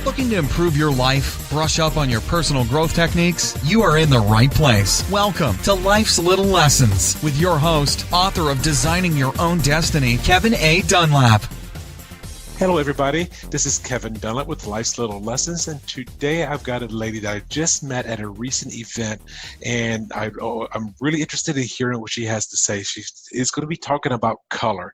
Looking to improve your life, brush up on your personal growth techniques? You are in the right place. Welcome to Life's Little Lessons with your host, author of Designing Your Own Destiny, Kevin A. Dunlap. Hello, everybody. This is Kevin Dunlap with Life's Little Lessons, and today I've got a lady that I just met at a recent event, and I'm really interested in hearing what she has to say. She is going to be talking about color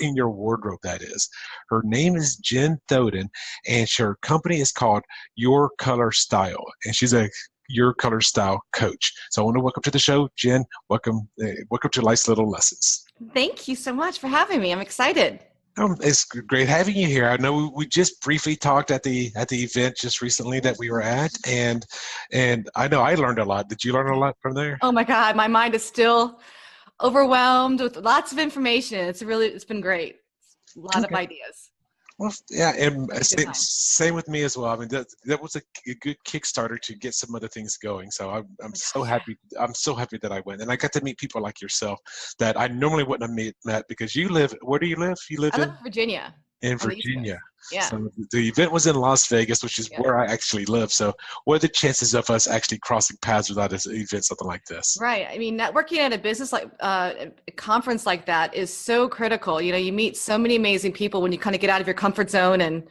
in your wardrobe, that is. Her name is Jen Thoden, and her company is called Your Color Style, and she's a Your Color Style coach. So I want to welcome to the show, Jen. Welcome to Life's Little Lessons. Thank you so much for having me. I'm excited. It's great having you here. I know we just briefly talked at the event just recently that we were at, and I know I learned a lot. Did you learn a lot from there? Oh my God, my mind is still overwhelmed with lots of information. It's been great. A lot of ideas. Well, yeah, and same with me as well. I mean, that was a good Kickstarter to get some other things going. So I'm so happy. I'm so happy that I went, and I got to meet people like yourself that I normally wouldn't have met because you live. Where do you live? I live in Virginia. In Virginia. Yeah. So the event was in Las Vegas, which is where I actually live. So what are the chances of us actually crossing paths without an event, something like this? Right. I mean, networking at a business like a conference like that is so critical. You know, you meet so many amazing people when you kind of get out of your comfort zone and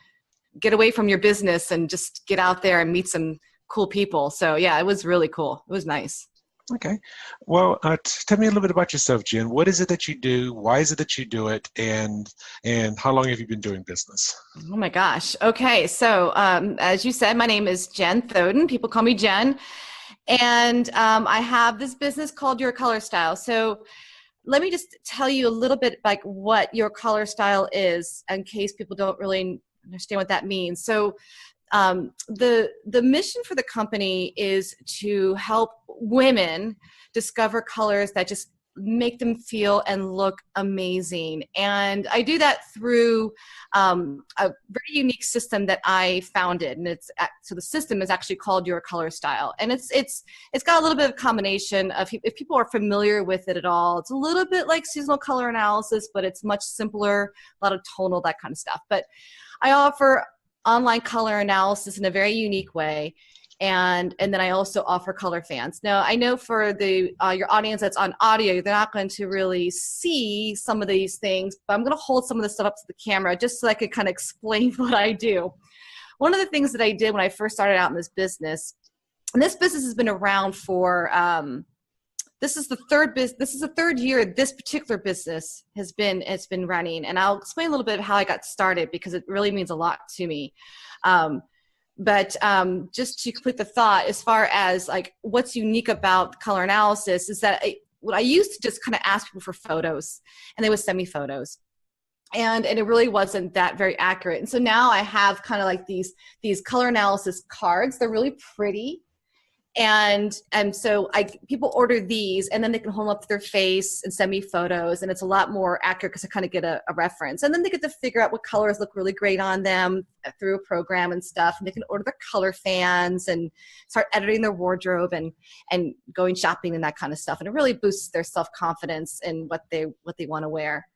get away from your business and just get out there and meet some cool people. So yeah, it was really cool. It was nice. Okay. Well, tell me a little bit about yourself, Jen. What is it that you do? Why is it that you do it? And how long have you been doing business? Oh my gosh. Okay. So as you said, my name is Jen Thoden. People call me Jen. And I have this business called Your Color Style. So let me just tell you a little bit like what Your Color Style is in case people don't really understand what that means. So the mission for the company is to help women discover colors that just make them feel and look amazing. And I do that through a very unique system that I founded. And so the system is actually called Your Color Style. And it's got a little bit of a combination of, if people are familiar with it at all, it's a little bit like seasonal color analysis, but it's much simpler, a lot of tonal, that kind of stuff. But I offer online color analysis in a very unique way. And then I also offer color fans. Now, I know for your audience that's on audio, they're not going to really see some of these things, but I'm going to hold some of this stuff up to the camera just so I could kind of explain what I do. One of the things that I did when I first started out in this business, and this business has been around for, this is the third year this particular business has been running. And I'll explain a little bit of how I got started because it really means a lot to me. But just to complete the thought, as far as like what's unique about color analysis is that I used to just kind of ask people for photos and they would send me photos. And it really wasn't that very accurate. And so now I have kind of like these color analysis cards. They're really pretty. And so people order these and then they can hold them up to their face and send me photos, and it's a lot more accurate because I kind of get a reference. And then they get to figure out what colors look really great on them through a program and stuff. And they can order their color fans and start editing their wardrobe and going shopping and that kind of stuff. And it really boosts their self-confidence in what they want to wear.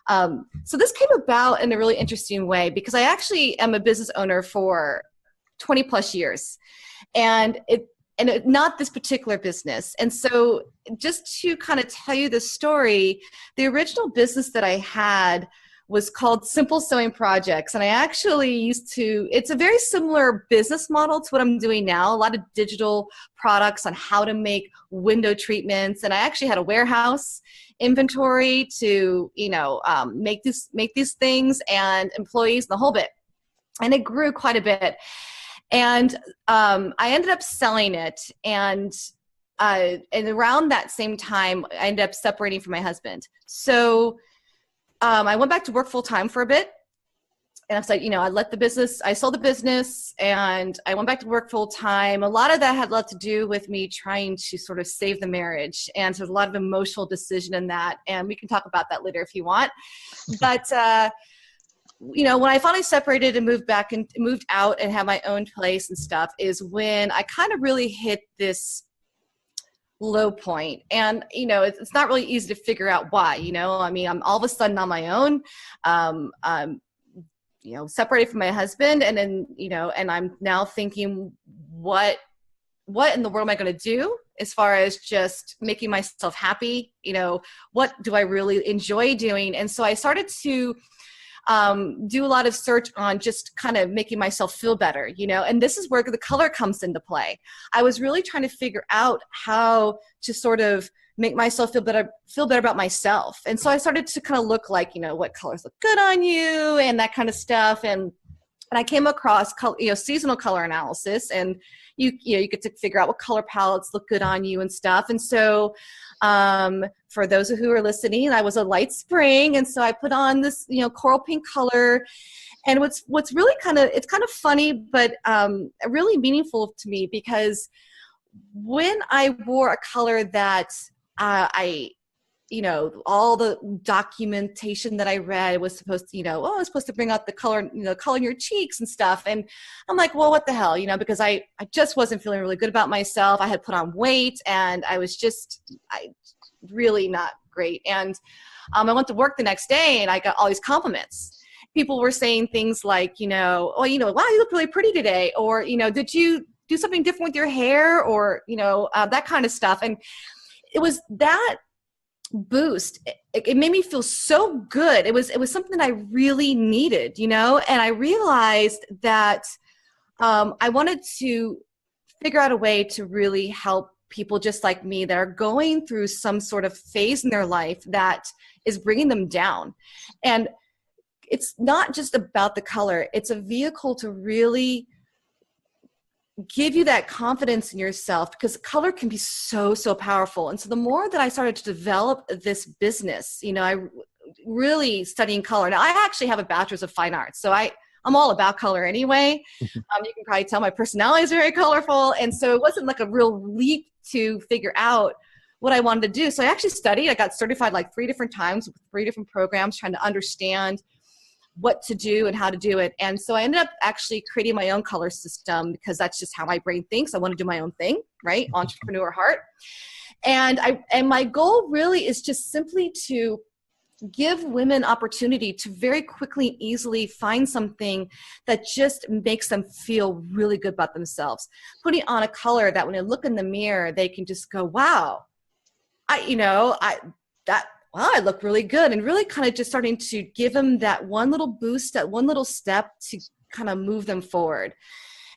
So this came about in a really interesting way because I actually am a business owner for 20 plus years. And not this particular business. And so just to kind of tell you the story, the original business that I had was called Simple Sewing Projects. And I actually it's a very similar business model to what I'm doing now, a lot of digital products on how to make window treatments. And I actually had a warehouse inventory to, make these things and employees and the whole bit. And it grew quite a bit. And I ended up selling it, and around that same time, I ended up separating from my husband. So I went back to work full time for a bit, and I was like, I sold the business, and I went back to work full time. A lot of that had a lot to do with me trying to sort of save the marriage, and so there's a lot of emotional decision in that, and we can talk about that later if you want. But when I finally separated and moved out and had my own place and stuff is when I kind of really hit this low point. And, it's not really easy to figure out why, I'm all of a sudden on my own. separated from my husband, and then, and I'm now thinking, what in the world am I going to do as far as just making myself happy? What do I really enjoy doing? And so I started to do a lot of search on just kind of making myself feel better, and this is where the color comes into play. I was really trying to figure out how to sort of make myself feel better about myself. And so I started to kind of look like, what colors look good on you and that kind of stuff. And I came across seasonal color analysis, and you get to figure out what color palettes look good on you and stuff. And so for those who are listening, I was a light spring, and so I put on this coral pink color. And what's really it's kind of funny, but really meaningful to me, because when I wore a color that all the documentation that I read was supposed to, it's supposed to bring out the color, color in your cheeks and stuff. And I'm like, well, what the hell, because I just wasn't feeling really good about myself. I had put on weight, and I was really not great. And I went to work the next day, and I got all these compliments. People were saying things like, oh, wow, you look really pretty today. Or, did you do something different with your hair? Or, that kind of stuff. And it was that boost. It made me feel so good. It was something I really needed, and I realized that I wanted to figure out a way to really help people just like me that are going through some sort of phase in their life that is bringing them down. And it's not just about the color. It's a vehicle to really give you that confidence in yourself, because color can be so powerful. And so the more that I started to develop this business, I really studying color. Now, I actually have a bachelor's of fine arts, so I'm all about color anyway. You can probably tell my personality is very colorful, and so it wasn't like a real leap to figure out what I wanted to do. So I actually studied. I got certified like 3 different times with 3 different programs, trying to understand what to do and how to do it. And so I ended up actually creating my own color system, because that's just how my brain thinks. I want to do my own thing, right? Entrepreneur heart. And my goal really is just simply to give women opportunity to very quickly and easily find something that just makes them feel really good about themselves. Putting on a color that when they look in the mirror, they can just go, wow, wow, I look really good, and really kind of just starting to give them that one little boost, that one little step to kind of move them forward.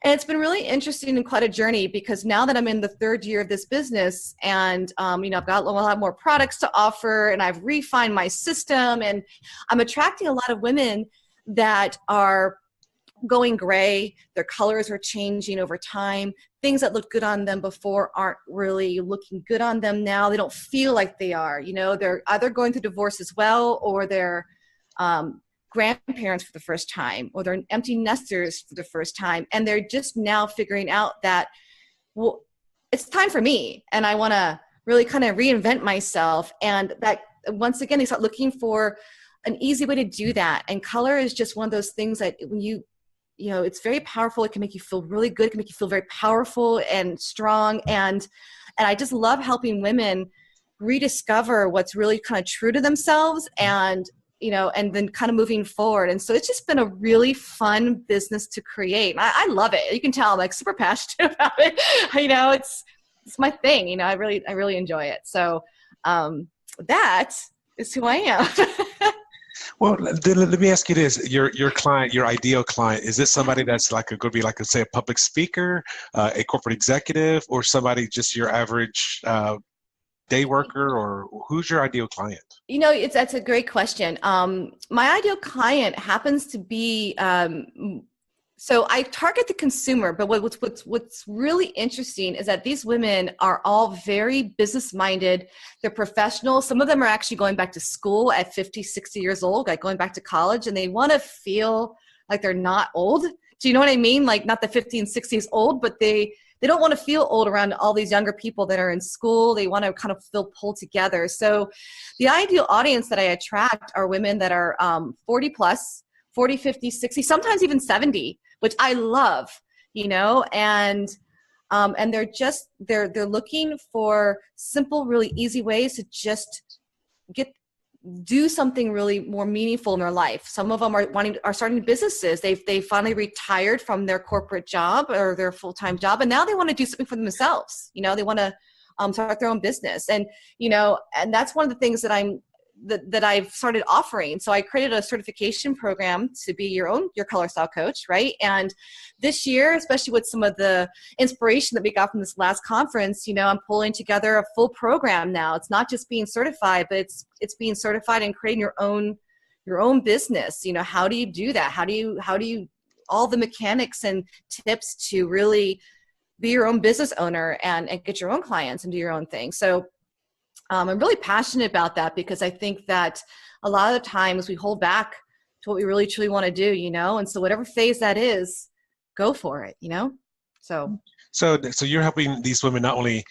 And it's been really interesting and quite a journey, because now that I'm in the 3rd year of this business, and I've got a lot more products to offer, and I've refined my system, and I'm attracting a lot of women that are going gray. Their colors are changing over time. Things that looked good on them before aren't really looking good on them now. They don't feel like they are. They're either going through divorce as well, or they're grandparents for the first time, or they're empty nesters for the first time. And they're just now figuring out that, well, it's time for me, and I want to really kind of reinvent myself. And that, once again, they start looking for an easy way to do that. And color is just one of those things that when it's very powerful. It can make you feel really good. It can make you feel very powerful and strong. And I just love helping women rediscover what's really kind of true to themselves, and then kind of moving forward. And so it's just been a really fun business to create. I love it. You can tell I'm like super passionate about it. It's my thing. I really enjoy it. So that is who I am. Well, let me ask you this: your client, your ideal client, is this somebody that's going to be say a public speaker, a corporate executive, or somebody just your average day worker, or who's your ideal client? That's a great question. My ideal client happens to be. So I target the consumer, but what's really interesting is that these women are all very business-minded. They're professionals. Some of them are actually going back to school at 50, 60 years old, like going back to college, and they want to feel like they're not old. Do you know what I mean? Like not the 50 and 60s old, but they don't want to feel old around all these younger people that are in school. They want to kind of feel pulled together. So the ideal audience that I attract are women that are 40 plus, 40, 50, 60, sometimes even 70, which I love, and they're looking for simple, really easy ways to just get do something really more meaningful in their life. Some of them are starting businesses. They finally retired from their corporate job or their full-time job, and now they want to do something for themselves. They want to start their own business, and and that's one of the things that I've started offering. So I created a certification program to be your color style coach, right? And this year, especially with some of the inspiration that we got from this last conference, I'm pulling together a full program now. It's not just being certified, but it's being certified and creating your own business. How do you do that? How do you all the mechanics and tips to really be your own business owner and get your own clients and do your own thing. So I'm really passionate about that because I think that a lot of the times we hold back to what we really truly want to do, and so whatever phase that is, go for it, So you're helping these women not only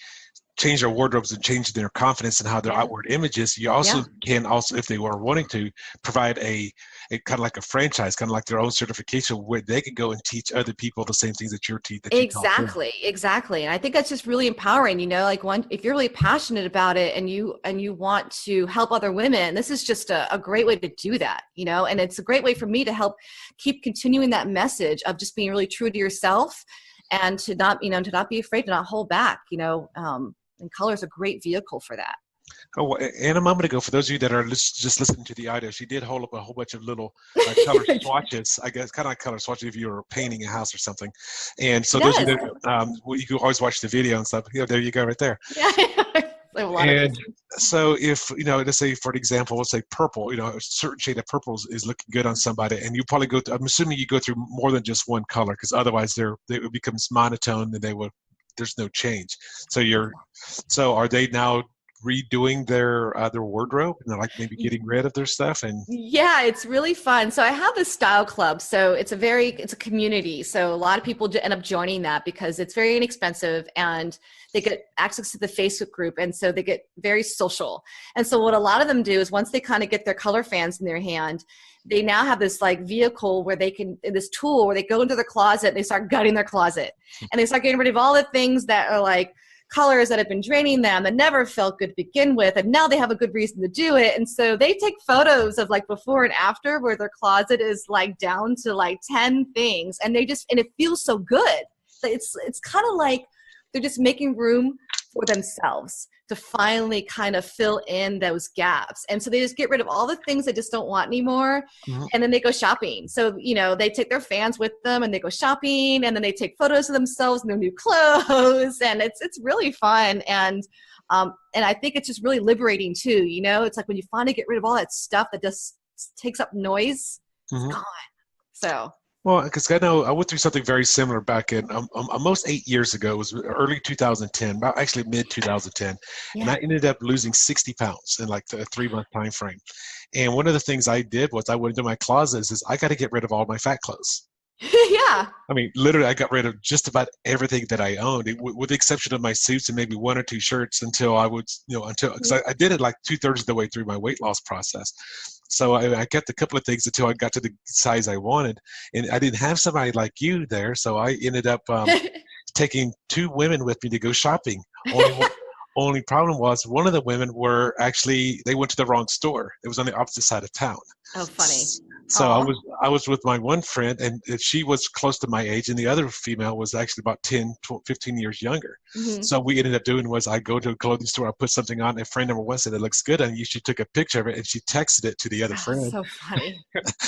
change their wardrobes and change their confidence and how their outward images. You also can if they were wanting to, provide a kind of like a franchise, kind of like their own certification where they could go and teach other people the same things that you're teaching. Exactly. And I think that's just really empowering, if you're really passionate about it and you want to help other women, this is just a great way to do that, and it's a great way for me to help keep continuing that message of just being really true to yourself and to not be afraid, to not hold back, and color is a great vehicle for that. Oh, and a moment ago, for those of you that are just listening to the audio, she did hold up a whole bunch of little color swatches, I guess, kind of like color swatches if you were painting a house or something. And so those of you that, you can always watch the video and stuff. There you go right there. Yeah. And so if, let's say, for example, let's say purple, a certain shade of purple is looking good on somebody, and you probably I'm assuming you go through more than just one color, because otherwise it becomes monotone and there's no change. So are they now redoing their wardrobe and they're like maybe getting rid of their stuff? And yeah, it's really fun. So I have this style club. So it's a community. So a lot of people end up joining that because it's very inexpensive and they get access to the Facebook group. And so they get very social. And so what a lot of them do is once they kind of get their color fans in their hand, they now have this vehicle where this tool where they go into their closet and they start gutting their closet and they start getting rid of all the things that are colors that have been draining them that never felt good to begin with, and now they have a good reason to do it. And so they take photos of before and after where their closet is down to 10 things, and and it feels so good. It's kind of like they're just making room for themselves to finally kind of fill in those gaps. And so they just get rid of all the things they just don't want anymore. Mm-hmm. And then they go shopping. So, they take their fans with them and they go shopping, and then they take photos of themselves in their new clothes. And it's really fun. And I think it's just really liberating too. It's like when you finally get rid of all that stuff that just takes up noise, mm-hmm. It's gone. So. Well, because I know I went through something very similar back in almost 8 years ago. It was early 2010, about actually mid 2010, and I ended up losing 60 pounds in a 3-month time frame. And one of the things I did was I went into my closets is I got to get rid of all my fat clothes. Yeah. I mean, literally, I got rid of just about everything that I owned, with the exception of my suits and maybe 1 or 2 shirts until I would, because I did it 2/3 of the way through my weight loss process. So I kept a couple of things until I got to the size I wanted, and I didn't have somebody like you there, so I ended up taking 2 women with me to go shopping. Only problem was one of the women they went to the wrong store. It was on the opposite side of town. Oh, funny. So I was with my one friend, and she was close to my age, and the other female was actually about 10, 12, 15 years younger. Mm-hmm. So we ended up doing was I go to a clothing store, I put something on, and friend number 1 said it looks good, and she took a picture of it, and she texted it to the other friend. So funny.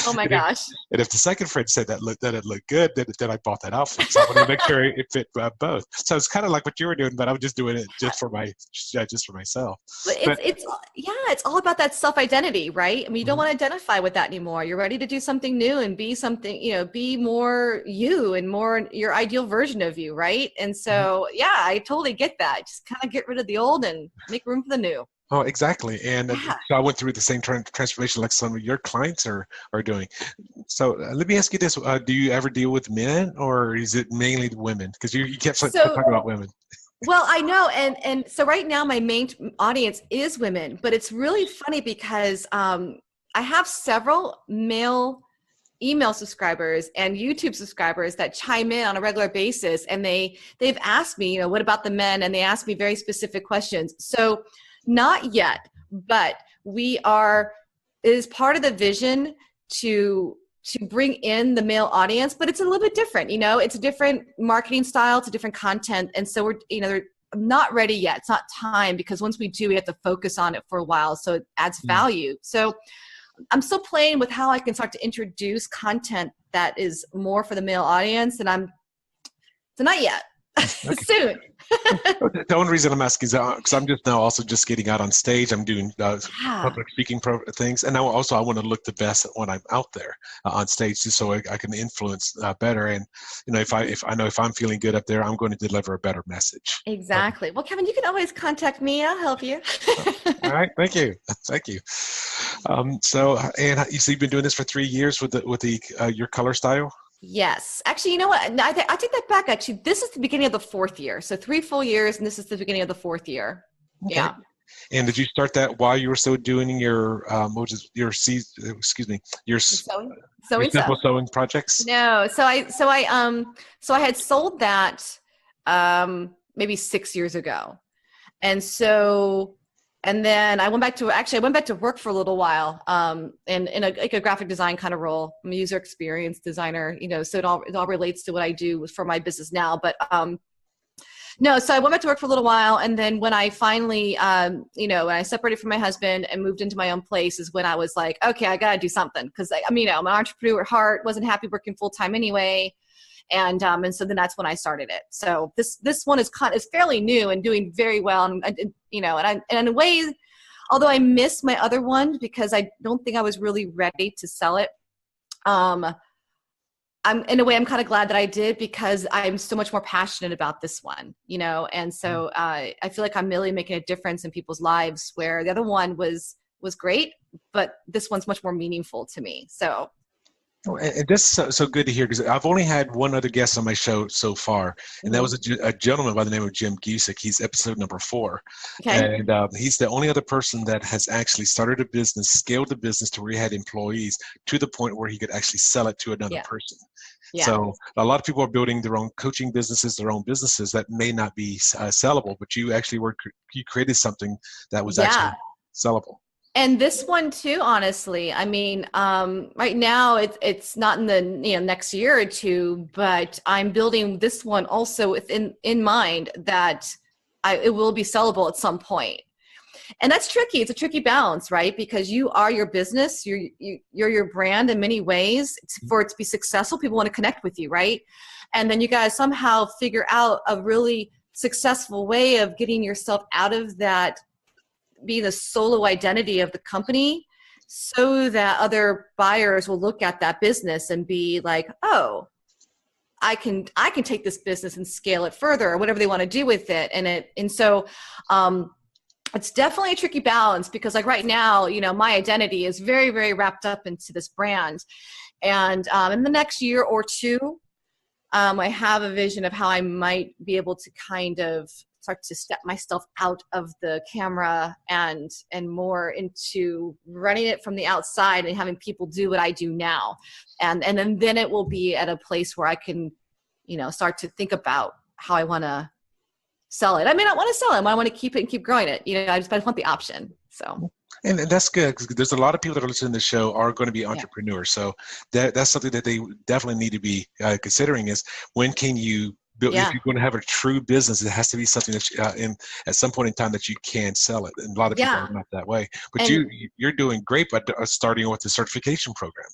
Oh my gosh. And if the second friend said that it looked good, then I bought that outfit. So I wanted to make sure it fit both. So it's kind of like what you were doing, but I was just doing it just for myself. But it's all about that self-identity, right? I mean, you don't want to identify with that anymore. You're ready to do something new and be something, be more you and more your ideal version of you, right? And so, I totally get that. Just kind of get rid of the old and make room for the new. Oh, exactly. And so I went through the same transformation like some of your clients are doing. So let me ask you this. Do you ever deal with men, or is it mainly women? Because you kept talking about women. Well, I know. And so right now my main audience is women, but it's really funny because I have several male email subscribers and YouTube subscribers that chime in on a regular basis. And they've asked me, what about the men? And they ask me very specific questions. So not yet, but it is part of the vision to bring in the male audience, but it's a little bit different. It's a different marketing style, it's a different content. And so they're not ready yet. It's not time, because once we do, we have to focus on it for a while. So it adds value. So I'm still playing with how I can start to introduce content that is more for the male audience. And so not yet. Okay. Soon. The only reason I'm asking is because I'm just now also just getting out on stage. I'm doing public speaking things, and now also I want to look the best when I'm out there on stage, just so I can influence better. And if I know if I'm feeling good up there, I'm going to deliver a better message. Exactly. Well, Kevin, you can always contact me. I'll help you. All right. Thank you. Thank you. So you've been doing this for 3 years with your color style. Yes. Actually, you know what? I take that back. Actually, this is the beginning of the 4th year. So 3 full years, and this is the beginning of the 4th year. Okay. Yeah. And did you start that while you were still doing your simple sewing projects? No. So I had sold that maybe 6 years ago, and then I went back to work for a little while, in a graphic design kind of role. I'm a user experience designer, so it all relates to what I do for my business now. But no, so I went back to work for a little while, and then when I finally, when I separated from my husband and moved into my own place, is when I was like, okay, I gotta do something, because I'm an entrepreneur at heart, wasn't happy working full time anyway. And so then that's when I started it. So this one is fairly new and doing very well. And in a way, although I missed my other one because I don't think I was really ready to sell it. I'm kind of glad that I did, because I'm so much more passionate about this one, and so I feel like I'm really making a difference in people's lives, where the other one was great, but this one's much more meaningful to me. So. And this is so good to hear, because I've only had one other guest on my show so far, and that was a gentleman by the name of Jim Gusick. He's episode number 4. Okay. And he's the only other person that has actually started a business, scaled the business to where he had employees to the point where he could actually sell it to another person. Yeah. So a lot of people are building their own coaching businesses, their own businesses that may not be sellable, but you actually you created something that was actually sellable. And this one too, honestly, right now it's not in the next year or two, but I'm building this one also in mind that it will be sellable at some point. And that's tricky. It's a tricky balance, right? Because you are your business, you're your brand in many ways. For it to be successful, people want to connect with you, right? And then you guys somehow figure out a really successful way of getting yourself out of that, be the solo identity of the company, so that other buyers will look at that business and be like, oh, I can take this business and scale it further, or whatever they want to do with it. And so it's definitely a tricky balance, because like right now, my identity is very, very wrapped up into this brand. And in the next year or two, I have a vision of how I might be able to kind of start to step myself out of the camera and more into running it from the outside and having people do what I do now. And then it will be at a place where I can, start to think about how I want to sell it. I may not want to sell it. I want to keep it and keep growing it. I just want the option. So. And that's good, because there's a lot of people that are listening to the show are going to be entrepreneurs. So that's something that they definitely need to be considering, is when can you build, if you're going to have a true business, it has to be something that at some point in time that you can sell it. And a lot of people are not that way. But you're doing great by starting with the certification program.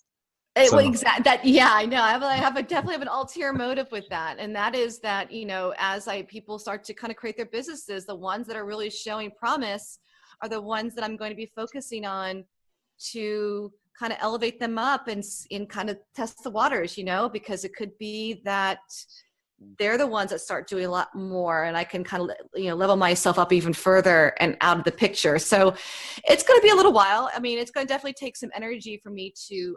Well, exactly. I know. I definitely have an ulterior motive with that, and that is that as people start to kind of create their businesses, the ones that are really showing promise are the ones that I'm going to be focusing on to kind of elevate them up and kind of test the waters, because it could be that they're the ones that start doing a lot more, and I can kind of level myself up even further and out of the picture. So it's going to be a little while. It's going to definitely take some energy for me to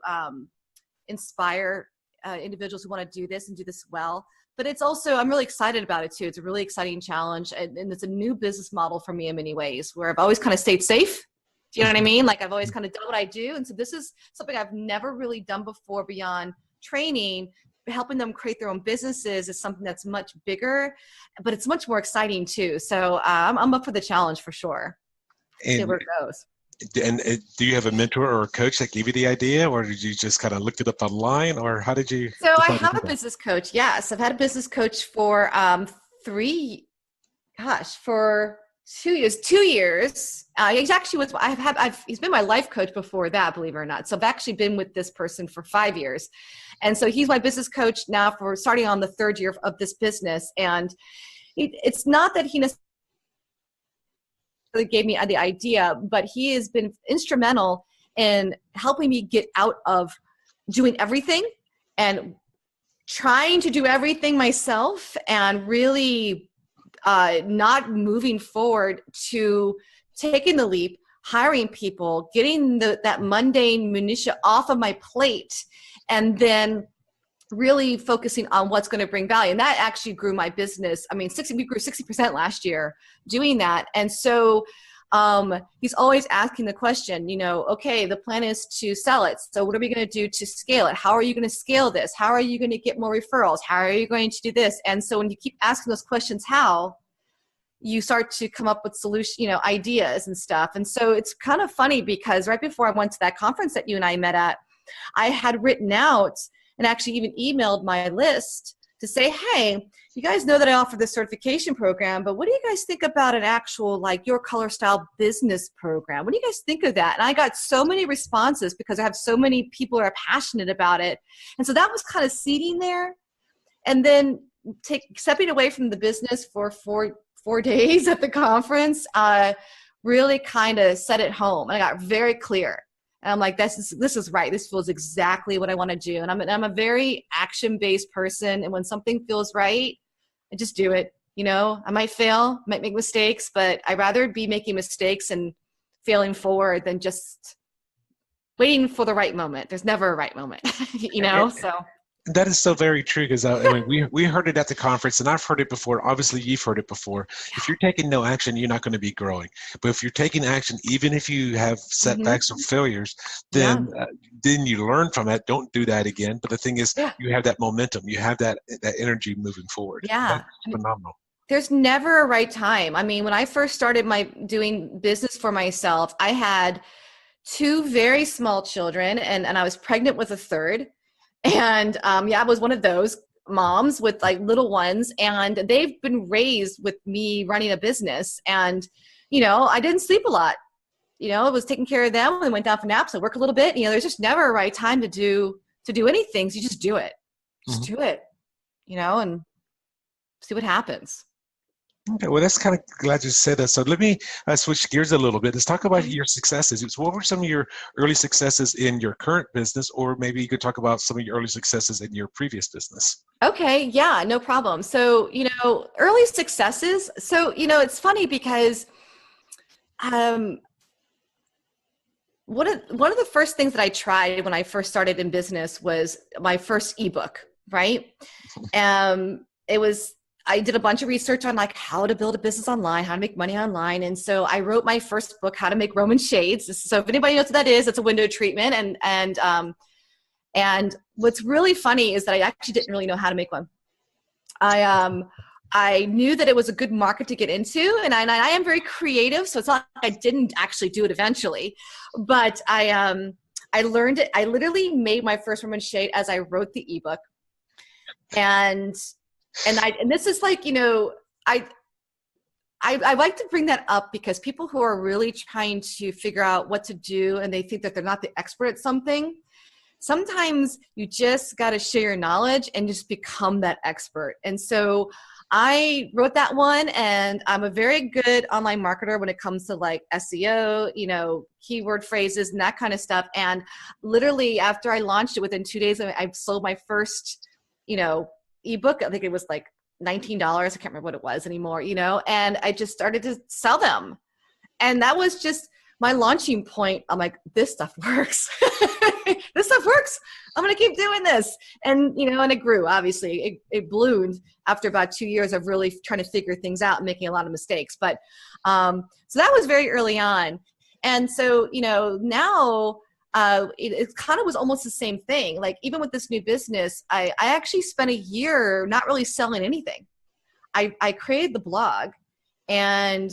inspire individuals who want to do this and do this well. But it's also, I'm really excited about it too. It's a really exciting challenge, and it's a new business model for me in many ways, where I've always kind of stayed safe. Do you know what I mean? Like I've always kind of done what I do. And so this is something I've never really done before beyond training. Helping them create their own businesses is something that's much bigger, but it's much more exciting too. So I'm up for the challenge for sure. see And where it goes. do you have a mentor or a coach that gave you the idea, or did you just kind of look it up online, or how did you So I decide to have do a that? business coach. Yes, I've had a business coach for three, for 2 years. 2 years. He's actually was. He's been my life coach before that, believe it or not. So I've actually been with this person for 5 years, and so he's my business coach now for starting on the third year of this business. And it's not that he necessarily gave me the idea, but he has been instrumental in helping me get out of doing everything and trying to do everything myself and really not moving forward to taking the leap, hiring people, getting that mundane minutia off of my plate, and then really focusing on what's going to bring value. And that actually grew my business. I mean, we grew 60% last year doing that. And so he's always asking the question, okay, the plan is to sell it. So what are we going to do to scale it? How are you going to scale this? How are you going to get more referrals? How are you going to do this? And so when you keep asking those questions, how, you start to come up with ideas and stuff. And so it's kind of funny because right before I went to that conference that you and I met at, I had written out and actually even emailed my list to say, hey, you guys know that I offer this certification program, but what do you guys think about an actual, like, your color style business program? What do you guys think of that? And I got so many responses because I have so many people who are passionate about it. And so that was kind of seeding there. And then stepping away from the business for four days at the conference really kind of set it home. And I got very clear. And I'm like, this is right. This feels exactly what I want to do. And I'm a very action-based person. And when something feels right, I just do it. I might fail, might make mistakes, but I'd rather be making mistakes and failing forward than just waiting for the right moment. There's never a right moment, so. That is so very true, because I mean, we heard it at the conference, and I've heard it before. Obviously, you've heard it before. If you're taking no action, you're not going to be growing. But if you're taking action, even if you have setbacks or failures, then you learn from that. Don't do that again. But the thing is, you have that momentum. You have that energy moving forward. Yeah. That's phenomenal. There's never a right time. I mean, when I first started doing business for myself, I had 2 very small children, and I was pregnant with a third. And I was one of those moms with like little ones, and they've been raised with me running a business. And, I didn't sleep a lot. I was taking care of them and went down for naps. I work a little bit. There's just never a right time to do anything. So you just do it. Just do it, and see what happens. Okay, well, that's kind of glad you said that. So let me switch gears a little bit. Let's talk about your successes. So what were some of your early successes in your current business, or maybe you could talk about some of your early successes in your previous business? Okay, yeah, no problem. So, early successes. So, it's funny because one of the first things that I tried when I first started in business was my first eBook, right? I did a bunch of research on like how to build a business online, how to make money online. And so I wrote my first book, How to Make Roman Shades. So if anybody knows what that is, it's a window treatment. And what's really funny is that I actually didn't really know how to make one. I knew that it was a good market to get into, and I am very creative. So it's not like I didn't actually do it eventually, but I learned it. I literally made my first Roman shade as I wrote the ebook. And this is like, I like to bring that up because people who are really trying to figure out what to do and they think that they're not the expert at something, sometimes you just got to share your knowledge and just become that expert. And so I wrote that one, and I'm a very good online marketer when it comes to like SEO, keyword phrases and that kind of stuff. And literally after I launched it, within 2 days, I sold my first, ebook. I think it was like $19. I can't remember what it was anymore, and I just started to sell them. And that was just my launching point. I'm like, this stuff works. This stuff works. I'm going to keep doing this. And, and it grew, obviously. It bloomed after about 2 years of really trying to figure things out and making a lot of mistakes. But so that was very early on. And so, now it kind of was almost the same thing. Like even with this new business, I actually spent a year not really selling anything. I created the blog, and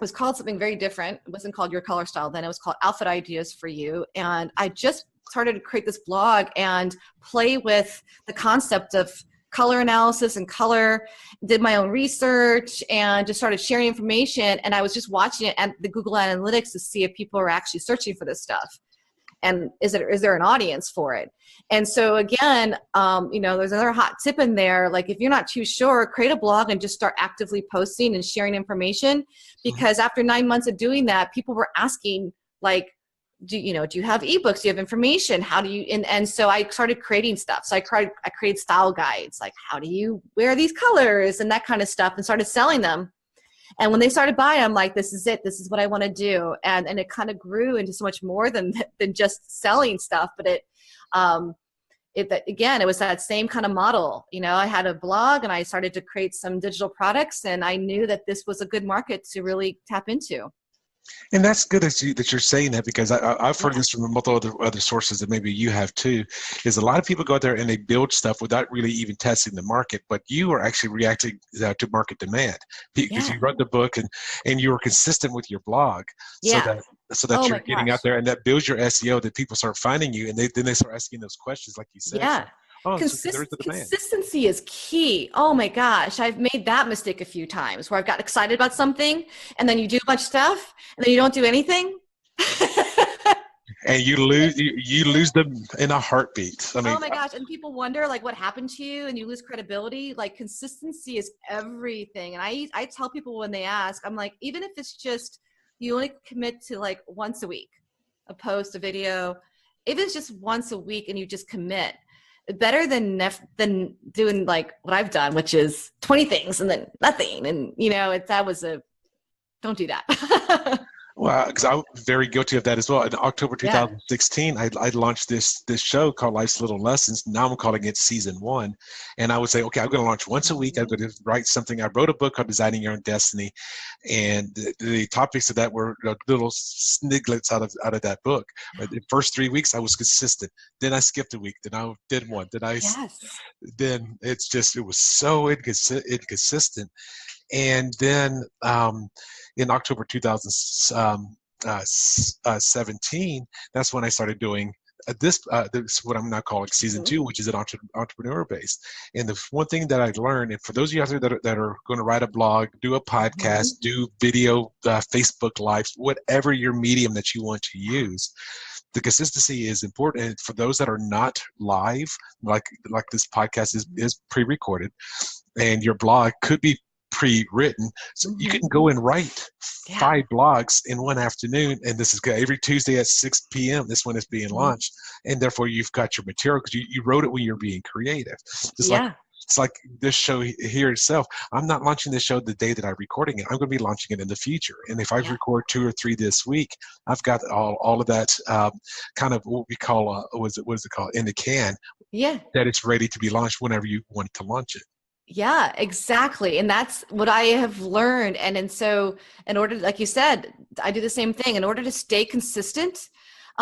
was called something very different. It wasn't called Your Color Style then. It was called Outfit Ideas for You. And I just started to create this blog and play with the concept of color analysis and color, did my own research, and just started sharing information. And I was just watching it at the Google Analytics to see if people are actually searching for this stuff. And is there an audience for it? And so again, there's another hot tip in there. Like if you're not too sure, create a blog and just start actively posting and sharing information. Because after 9 months of doing that, people were asking like, do you have eBooks? Do you have information? How do you, and so I started creating stuff. So I created style guides, like how do you wear these colors and that kind of stuff, and started selling them. And when they started buying, I'm like, this is it. This is what I want to do. And it kind of grew into so much more than just selling stuff. But it was that same kind of model. I had a blog and I started to create some digital products, and I knew that this was a good market to really tap into. And that's good that you're saying that, because I've heard this from multiple other sources that maybe you have too, is a lot of people go out there and they build stuff without really even testing the market, but you are actually reacting to market demand because you wrote the book and you were consistent with your blog so that you're getting out there, and that builds your SEO, that people start finding you, and then they start asking those questions like you said. Yeah. Consistency is key. Oh my gosh, I've made that mistake a few times where I've got excited about something and then you do a bunch of stuff and then you don't do anything. And you lose them in a heartbeat. I mean, oh my gosh, and people wonder like what happened to you, and you lose credibility. Like consistency is everything. And I tell people when they ask, I'm like, even if it's just you only commit to like once a week, a post, a video, if it's just once a week and you just commit, better than doing like what I've done, which is 20 things and then nothing. And don't do that. Well, because I'm very guilty of that as well. In October 2016, I launched this show called Life's Little Lessons. Now I'm calling it Season 1. And I would say, okay, I'm going to launch once a week. I'm going to write something. I wrote a book called Designing Your Own Destiny. And the topics of that were little sniglets out of that book. But the first 3 weeks, I was consistent. Then I skipped a week. Then I did one. Then it was so inconsistent. And then in October 2017, that's when I started doing this what I'm now calling Season 2, which is an entrepreneur based. And the one thing that I learned, and for those of you out there that are going to write a blog, do a podcast, do video, Facebook Lives, whatever your medium that you want to use, the consistency is important. And for those that are not live, like this podcast is pre-recorded, and your blog could be pre-written, so you can go and write 5 blogs in one afternoon, and this is good. Every Tuesday at 6 p.m. this one is being launched, and therefore you've got your material because you wrote it when you're being creative. It's like this show here itself. I'm not launching this show the day that I'm recording it. I'm going to be launching it in the future, and if I record 2 or 3 this week, I've got all of that kind of what we call what is it called, in the can, that it's ready to be launched whenever you want to launch it. Yeah, exactly. And that's what I have learned. And so in order, like you said, I do the same thing in order to stay consistent,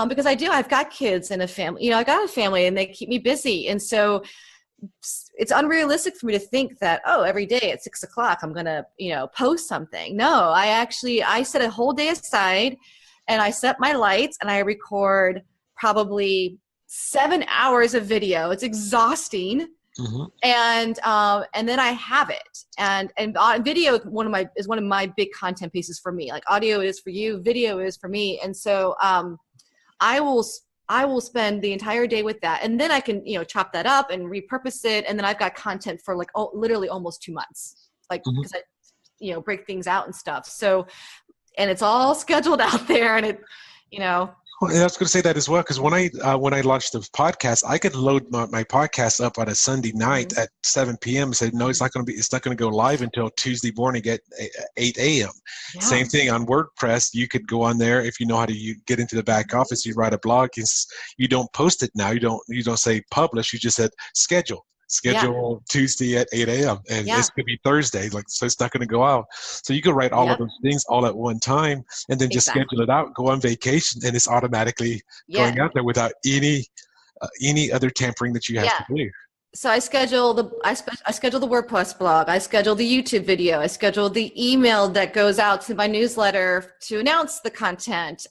because I've got kids and a family, I got a family and they keep me busy. And so it's unrealistic for me to think that, every day at 6 o'clock, I'm going to, post something. No, I set a whole day aside and I set my lights and I record probably 7 hours of video. It's exhausting. And then I have it, and video is one of my big content pieces for me. Like audio is for you, video is for me, and so I will spend the entire day with that, and then I can chop that up and repurpose it, and then I've got content for like literally almost 2 months, like because I break things out and stuff. So, and it's all scheduled out there, and it Well, I was going to say that as well, because when I launched the podcast, I could load my podcast up on a Sunday night at 7 p.m. and say, no, it's not going to go live until Tuesday morning at 8 a.m. Yeah. Same thing on WordPress. You could go on there if you know how to get into the back office. You write a blog. You don't post it now. You don't say publish. You just said schedule Tuesday at 8 a.m. and it could be Thursday, so it's not going to go out. So you can write all of those things all at one time and then just schedule it out, go on vacation, and it's automatically going out there without any other tampering that you have to do. So I schedule I schedule the WordPress blog. I schedule the YouTube video. I schedule the email that goes out to my newsletter to announce the content.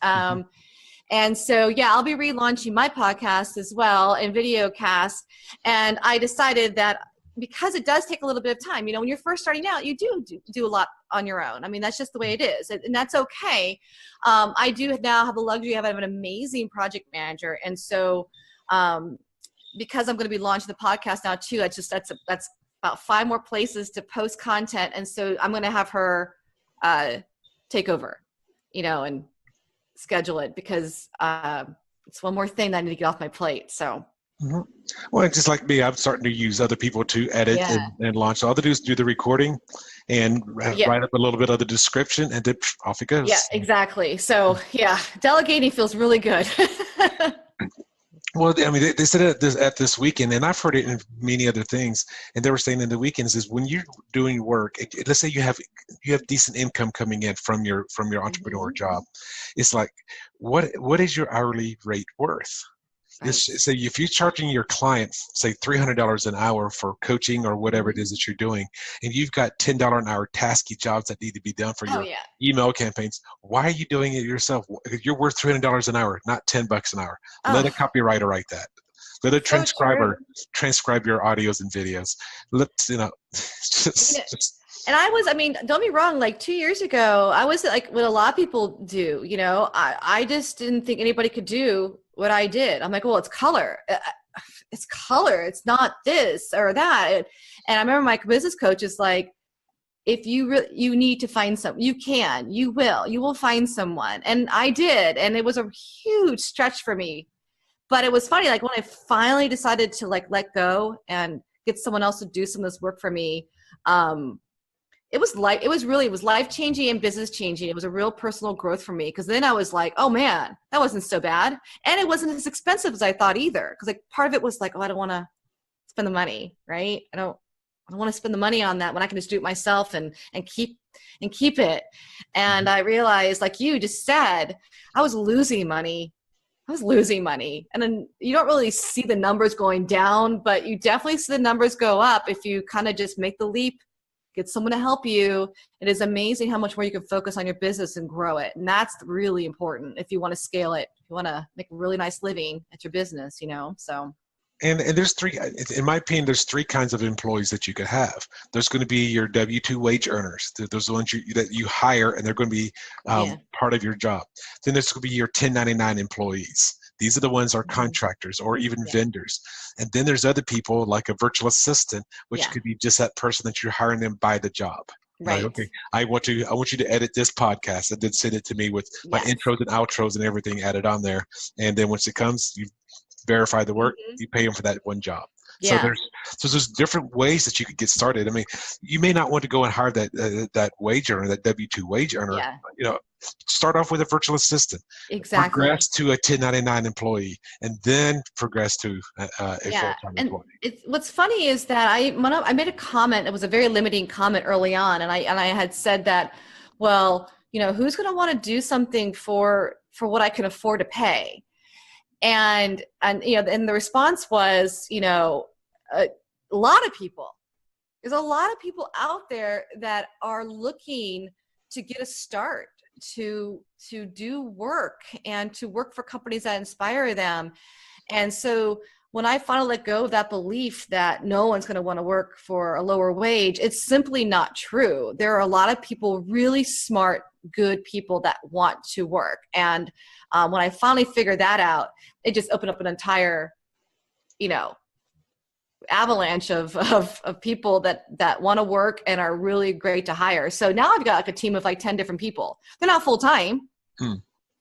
And so, yeah, I'll be relaunching my podcast as well and video cast. And I decided that because it does take a little bit of time, when you're first starting out, you do a lot on your own. I mean, that's just the way it is. And that's okay. I do now have the luxury of having an amazing project manager. And so, because I'm going to be launching the podcast now too, that's about 5 more places to post content. And so I'm going to have her take over, and schedule it, because it's one more thing that I need to get off my plate. So. Well, just like me, I'm starting to use other people to edit and launch. So all they do is do the recording and write up a little bit of the description, and then off it goes. Yeah, exactly. So delegating feels really good. Well, I mean, they said it at this weekend, and I've heard it in many other things. And they were saying in the weekends is when you're doing work, let's say you have decent income coming in from your entrepreneur job. It's like, what is your hourly rate worth? Right. So if you're charging your clients, say $300 an hour for coaching or whatever it is that you're doing, and you've got $10 an hour tasky jobs that need to be done for your email campaigns, why are you doing it yourself? You're worth $300 an hour, not $10 an hour. Let a copywriter write that. Let a transcriber transcribe your audios and videos. And don't be wrong, like 2 years ago, I was like what a lot of people do, I just didn't think anybody could do what I did. I'm like, well, it's color. It's color. It's not this or that. And I remember my business coach is like, if you need to find you will find someone. And I did. And it was a huge stretch for me. But it was funny, like when I finally decided to let go and get someone else to do some of this work for me, it was life-changing and business-changing. It was a real personal growth for me, because then I was like, oh man, that wasn't so bad. And it wasn't as expensive as I thought either. Because part of it was like, I don't want to spend the money, right? I don't want to spend the money on that when I can just do it myself and keep it. And I realized, like you just said, I was losing money. And then you don't really see the numbers going down, but you definitely see the numbers go up if you kind of just make the leap. Get someone to help you. It is amazing how much more you can focus on your business and grow it. And that's really important if you want to scale it, if you want to make a really nice living at your business, so. And there's in my opinion, there's 3 kinds of employees that you could have. There's going to be your W-2 wage earners. Those are the ones that you hire, and they're going to be part of your job. Then there's going to be your 1099 employees. These are the ones are contractors or even vendors. And then there's other people like a virtual assistant, which could be just that person that you're hiring them by the job. Right. Like, okay, I want you to edit this podcast, and then send it to me with my intros and outros and everything added on there. And then once it comes, you verify the work, you pay them for that one job. Yeah. So there's different ways that you could get started. I mean, you may not want to go and hire that wage earner, that W-2 wage earner. Start off with a virtual assistant. Exactly. Progress to a 1099 employee, and then progress to a full-time employee. What's funny is that I made a comment. It was a very limiting comment early on, and I had said that, well, who's going to want to do something for what I can afford to pay? And the response was, a lot of people. There's a lot of people out there that are looking to get a start, to do work and to work for companies that inspire them. And so when I finally let go of that belief that no one's going to want to work for a lower wage, it's simply not true. There are a lot of people, really smart, good people that want to work. And when I finally figured that out, it just opened up an entire, avalanche of people that want to work and are really great to hire. So now I've got like a team of like 10 different people. They're not full time.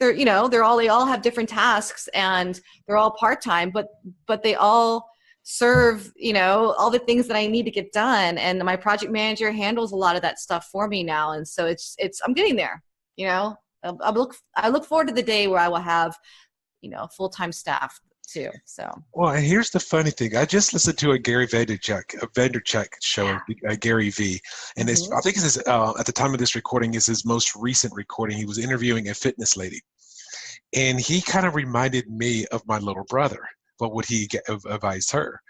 They're, they all have different tasks, and they're all part-time, but they all serve, all the things that I need to get done. And my project manager handles a lot of that stuff for me now. And so I'm getting there, I look forward to the day where I will have, full-time staff too. So. Well, and here's the funny thing. I just listened to a Gary Vaynerchuk show, Gary V. And I think it's at the time of this recording is his most recent recording. He was interviewing a fitness lady. And he kind of reminded me of my little brother. what would he advise her?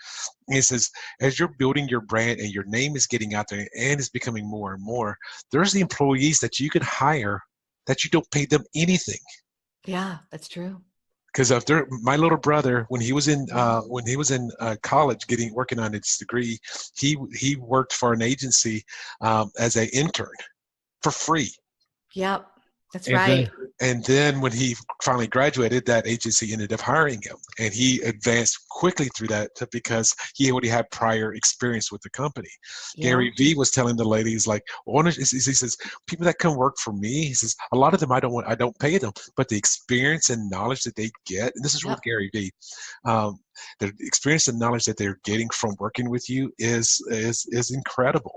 And he says, as you're building your brand and your name is getting out there and is becoming more and more, there's the employees that you can hire that you don't pay them anything. Yeah, that's true. Because my little brother, when he was in college, working on his degree, he worked for an agency as an intern for free. Yep, that's And right. then when he finally graduated, that agency ended up hiring him, and he advanced quickly through that because he already had prior experience with the company. Yeah. Gary Vee was telling the ladies, like, he says, people that come work for me, he says, a lot of them I don't pay them, but the experience and knowledge that they get, and this is with Gary Vee, the experience and knowledge that they're getting from working with you is incredible.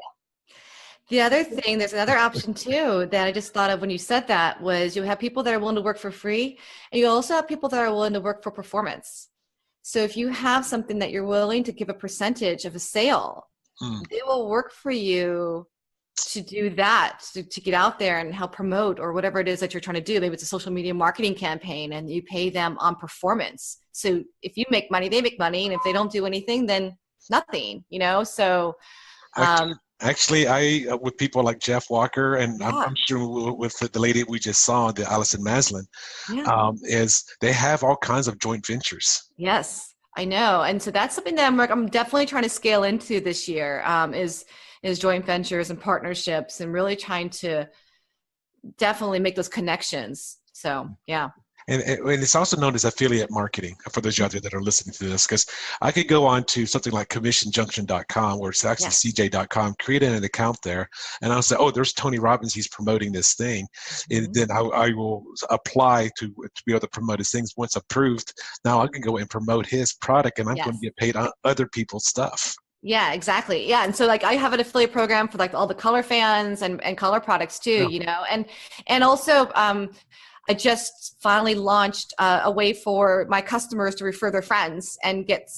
The other thing, there's another option too that I just thought of when you said that was you have people that are willing to work for free, and you also have people that are willing to work for performance. So if you have something that you're willing to give a percentage of a sale, they will work for you to do that, to get out there and help promote or whatever it is that you're trying to do. Maybe it's a social media marketing campaign and you pay them on performance. So if you make money, they make money. And if they don't do anything, then nothing, so Actually, I with people like Jeff Walker, and I'm sure with the lady we just saw, the Allison Maslin, is they have all kinds of joint ventures. Yes, I know, and so that's something that I'm definitely trying to scale into this year. Is joint ventures and partnerships, and really trying to definitely make those connections. So yeah. And it's also known as affiliate marketing for those out there that are listening to this, because I could go on to something like commissionjunction.com, or it's actually cj.com, create an account there, and I'll say, oh, there's Tony Robbins, he's promoting this thing. And then I will apply to be able to promote his things. Once approved, now I can go and promote his product, and I'm going to get paid on other people's stuff. Yeah, exactly. Yeah. And so like I have an affiliate program for like all the color fans and color products too, and also I just finally launched a way for my customers to refer their friends and get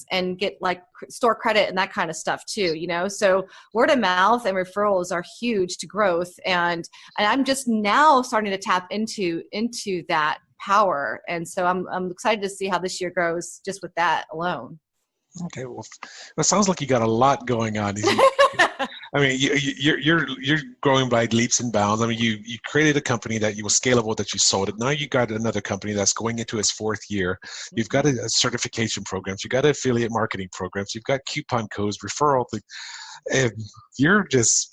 like store credit and that kind of stuff too, so word of mouth and referrals are huge to growth. And I'm just now starting to tap into that power. And so I'm excited to see how this year goes just with that alone. Okay, well, it sounds like you got a lot going on. I mean, you're growing by leaps and bounds. I mean, you created a company that you was scalable, that you sold it. Now you got another company that's going into its 4th year. You've got a certification programs. You've got affiliate marketing programs. You've got coupon codes, referral thing, and you're just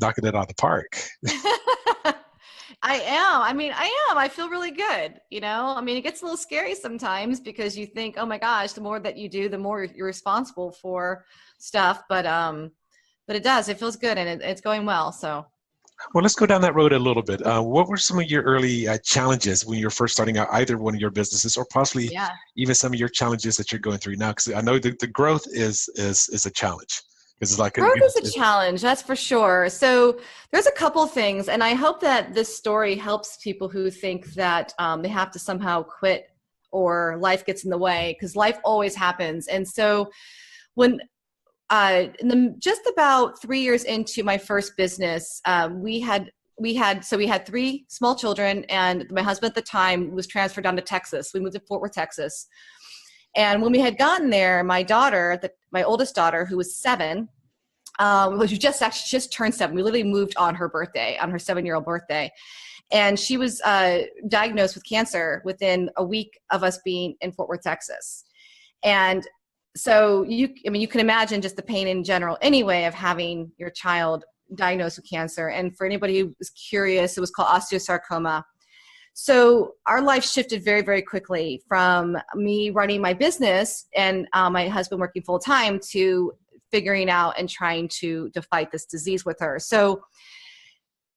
knocking it out of the park. I am. I feel really good. It gets a little scary sometimes because you think, oh my gosh, the more that you do, the more you're responsible for stuff. But it does. It feels good, and it's going well. So. Well, let's go down that road a little bit. What were some of your early challenges when you were first starting out, either one of your businesses, or possibly even some of your challenges that you're going through now? Because I know the growth is a challenge. Growth is a challenge, that's for sure. So there's a couple things, and I hope that this story helps people who think that they have to somehow quit or life gets in the way, because life always happens. And so when just about 3 years into my first business, we had 3 small children, and my husband at the time was transferred down to Texas. We moved to Fort Worth, Texas. And when we had gotten there, my daughter, my oldest daughter, who was 7, she just turned 7. We literally moved on her birthday, on her 7-year-old birthday. And she was diagnosed with cancer within a week of us being in Fort Worth, Texas. And so you can imagine just the pain in general anyway of having your child diagnosed with cancer. And for anybody who was curious, it was called osteosarcoma. So our life shifted very, very quickly from me running my business and my husband working full time to figuring out and trying to fight this disease with her. So,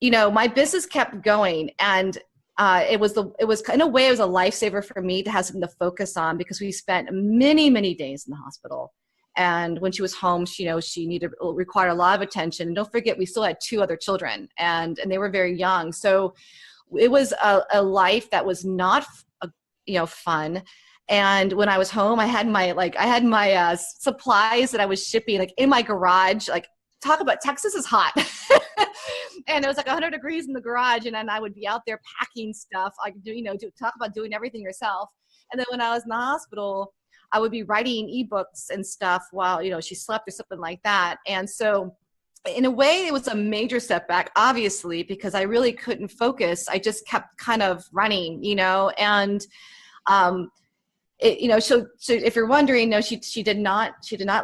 my business kept going, and it was in a way, it was a lifesaver for me to have something to focus on, because we spent many, many days in the hospital. And when she was home, she required a lot of attention. And don't forget, we still had 2 other children, and they were very young. So it was a life that was not, fun. And when I was home, I had my supplies that I was shipping in my garage. Talk about Texas is hot. And it was 100 degrees in the garage, and then I would be out there packing stuff. Talk about doing everything yourself. And then when I was in the hospital, I would be writing eBooks and stuff while, she slept or something like that. And so in a way, it was a major setback, obviously, because I really couldn't focus. I just kept kind of running, and so if you're wondering, no, she did not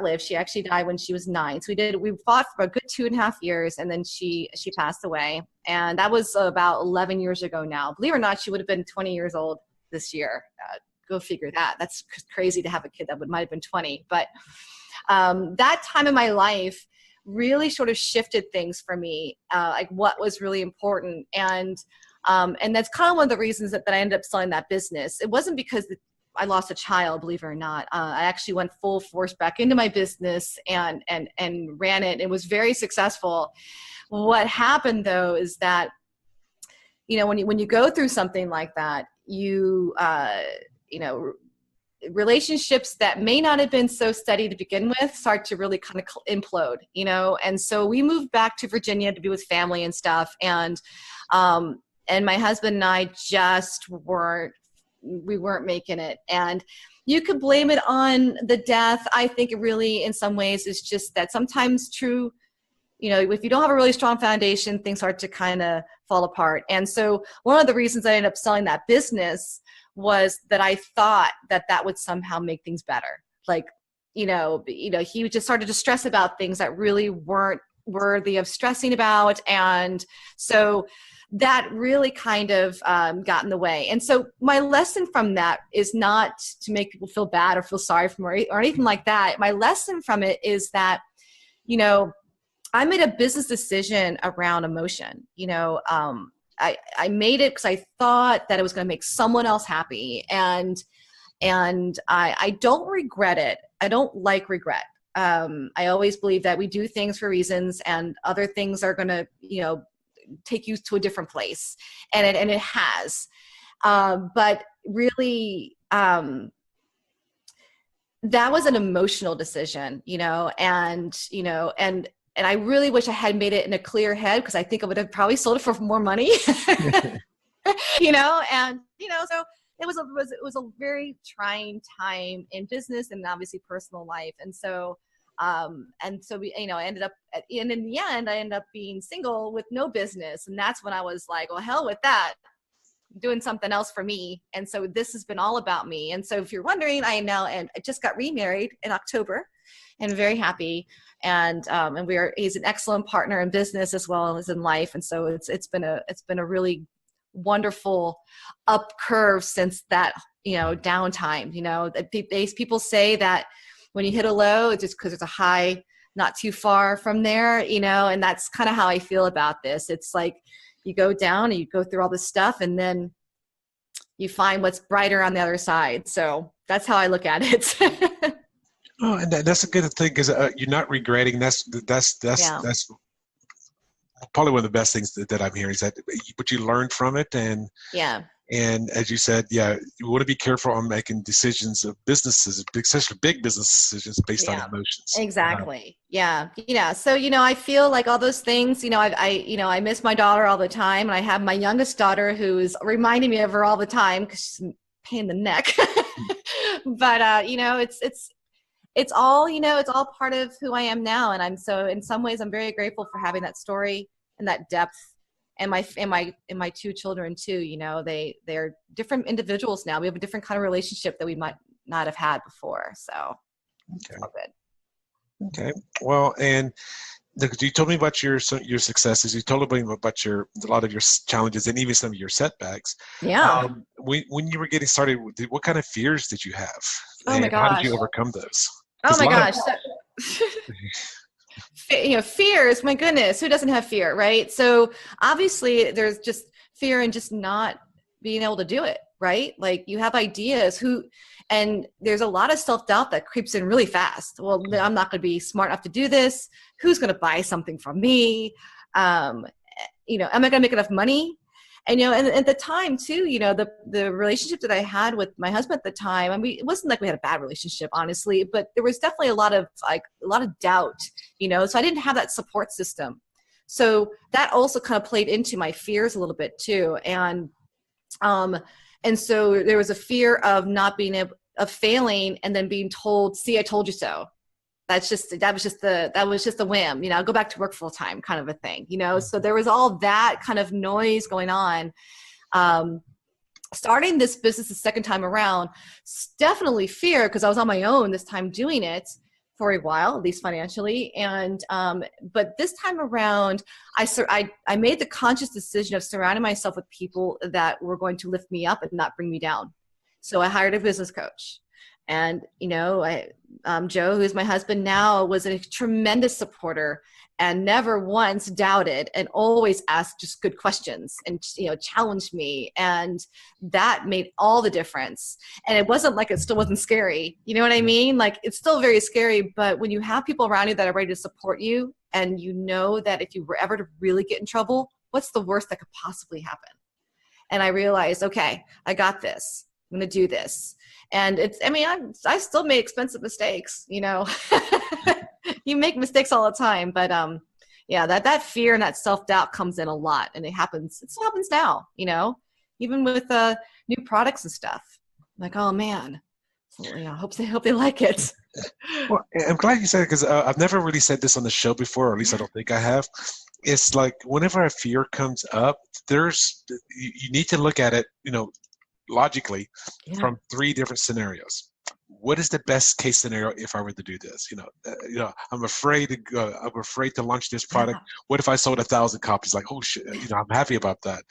live. She actually died when she was 9. So we fought for a good 2.5 years, and then she passed away. And that was about 11 years ago now. Believe it or not, she would have been 20 years old this year. Go figure that. That's crazy to have a kid that might have been 20. But that time in my life really sort of shifted things for me, like what was really important. And that's kind of one of the reasons that I ended up selling that business. It wasn't because I lost a child, believe it or not. I actually went full force back into my business and ran it. It was very successful. What happened though is that, when you go through something like that, relationships that may not have been so steady to begin with start to really kind of implode, and so we moved back to Virginia to be with family and stuff. And my husband and I just weren't making it. And you could blame it on the death. I think it really, in some ways, is just that sometimes true, if you don't have a really strong foundation, things start to kind of fall apart. And so one of the reasons I ended up selling that business was that I thought that would somehow make things better. Like, he just started to stress about things that really weren't worthy of stressing about. And so that really kind of got in the way. And so my lesson from that is not to make people feel bad or feel sorry for me or anything like that. My lesson from it is that, I made a business decision around emotion. I made it because I thought that it was going to make someone else happy. And I don't regret it. I don't like regret. I always believe that we do things for reasons, and other things are going to, take you to a different place. And it has. But really, that was an emotional decision, and I really wish I had made it in a clear head, because I think I would have probably sold it for more money, so it was a very trying time in business and obviously personal life. And so we, I ended up, and in the end, I ended up being single with no business. And that's when I was like, well, hell with that. I'm doing something else for me. And so this has been all about me. And so if you're wondering, I just got remarried in October, and very happy. And he's an excellent partner in business as well as in life. And so it's been a really wonderful up curve since that, downtime. People say that when you hit a low, it's just because there's a high not too far from there, and that's kind of how I feel about this. It's like you go down and you go through all this stuff, and then you find what's brighter on the other side. So that's how I look at it. Oh, and that's a good thing, because you're not regretting. That's probably one of the best things that I'm hearing, is that what you learned from it. And and as you said, you want to be careful on making decisions of businesses, especially big business decisions, based on emotions. Exactly. So I feel like all those things. I miss my daughter all the time, and I have my youngest daughter who is reminding me of her all the time because she's a pain in the neck. But it's all, it's all part of who I am now. And in some ways, I'm very grateful for having that story and that depth, and my 2 children too. They're different individuals now. We have a different kind of relationship that we might not have had before. So it's all good. Okay. Well, and you told me about your successes. You told me about a lot of your challenges and even some of your setbacks. Yeah. When you were getting started, what kind of fears did you have? Oh my gosh. How did you overcome those? Oh my gosh. Fears, my goodness, who doesn't have fear, right? So obviously there's just fear in just not being able to do it, right? Like you have ideas and there's a lot of self-doubt that creeps in really fast. Well, I'm not going to be smart enough to do this. Who's going to buy something from me? Am I going to make enough money? And, and at the time too, the relationship that I had with my husband at the time, it wasn't like we had a bad relationship, honestly, but there was definitely a lot of doubt, so I didn't have that support system. So that also kind of played into my fears a little bit too. And so there was a fear of not being of failing and then being told, see, I told you so. That was just the whim, I'll go back to work full time kind of a thing, So there was all that kind of noise going on. Starting this business the second time around, definitely fear, because I was on my own this time doing it for a while, at least financially. And but this time around, I made the conscious decision of surrounding myself with people that were going to lift me up and not bring me down. So I hired a business coach. And, Joe, who's my husband now, was a tremendous supporter and never once doubted and always asked just good questions and, challenged me. And that made all the difference. And it wasn't like it still wasn't scary. You know what I mean? Like, it's still very scary, but when you have people around you that are ready to support you, and you know that if you were ever to really get in trouble, what's the worst that could possibly happen? And I realized, okay, I got this. I'm going to do this. And I still made expensive mistakes, You make mistakes all the time, but that fear and that self-doubt comes in a lot, and it still happens now, even with new products and stuff. I'm like, oh man, so, I hope they like it. Well, I'm glad you said it, because I've never really said this on the show before, or at least I don't think I have. It's like whenever a fear comes up, you need to look at it, logically, from 3 different scenarios. What is the best case scenario if I were to do this? I'm afraid to launch this product. Yeah. What if I sold 1,000 copies? Like, oh shit, I'm happy about that.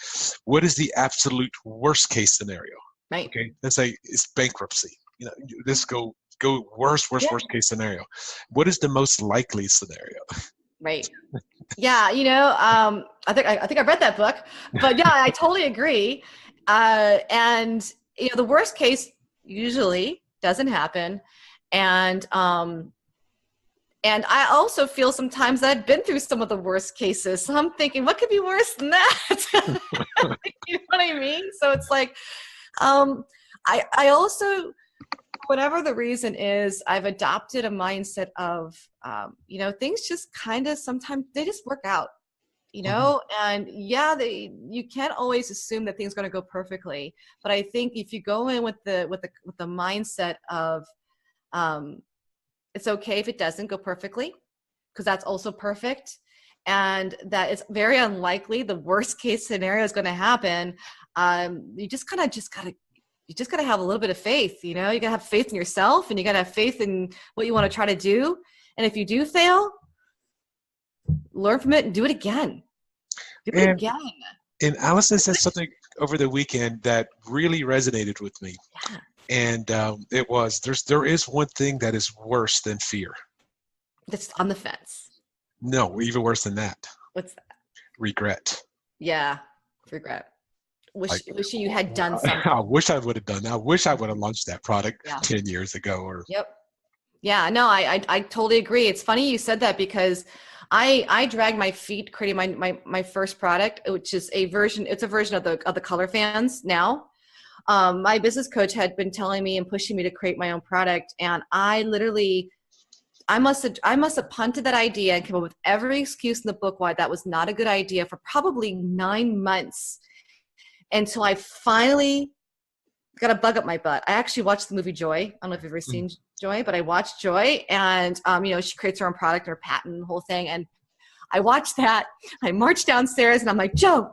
What is the absolute worst case scenario? Right. Okay. Let's say it's bankruptcy. This go worst case scenario. What is the most likely scenario? Right. Yeah. I think I read that book, but yeah, I totally agree. And the worst case usually doesn't happen. And I also feel sometimes that I've been through some of the worst cases. So I'm thinking, what could be worse than that? You know what I mean? So it's like, I also, whatever the reason is, I've adopted a mindset of, things just kind of sometimes they just work out. And you can't always assume that things are going to go perfectly. But I think if you go in with the mindset of, it's okay if it doesn't go perfectly, because that's also perfect. And that it's very unlikely the worst case scenario is going to happen. You just gotta have a little bit of faith. You gotta have faith in yourself, and you gotta have faith in what you want to try to do. And if you do fail, learn from it and do it again. And Allison said something over the weekend that really resonated with me. Yeah. And it was, there is one thing that is worse than fear. That's on the fence. No, even worse than that. What's that? Regret. Yeah, regret. Wishing you had done something. I wish I would have done that. I wish I would have launched that product 10 years ago. Yep. Yeah, no, I totally agree. It's funny you said that, because I dragged my feet creating my first product, which is a version of the Color Fans now. My business coach had been telling me and pushing me to create my own product, and I must have punted that idea and came up with every excuse in the book why that was not a good idea for probably 9 months, until I finally got a bug up my butt. I actually watched the movie Joy. I don't know if you've ever seen Joy, but I watched Joy, and she creates her own product, her patent, the whole thing. And I watched that. I marched downstairs, and I'm like, Joe,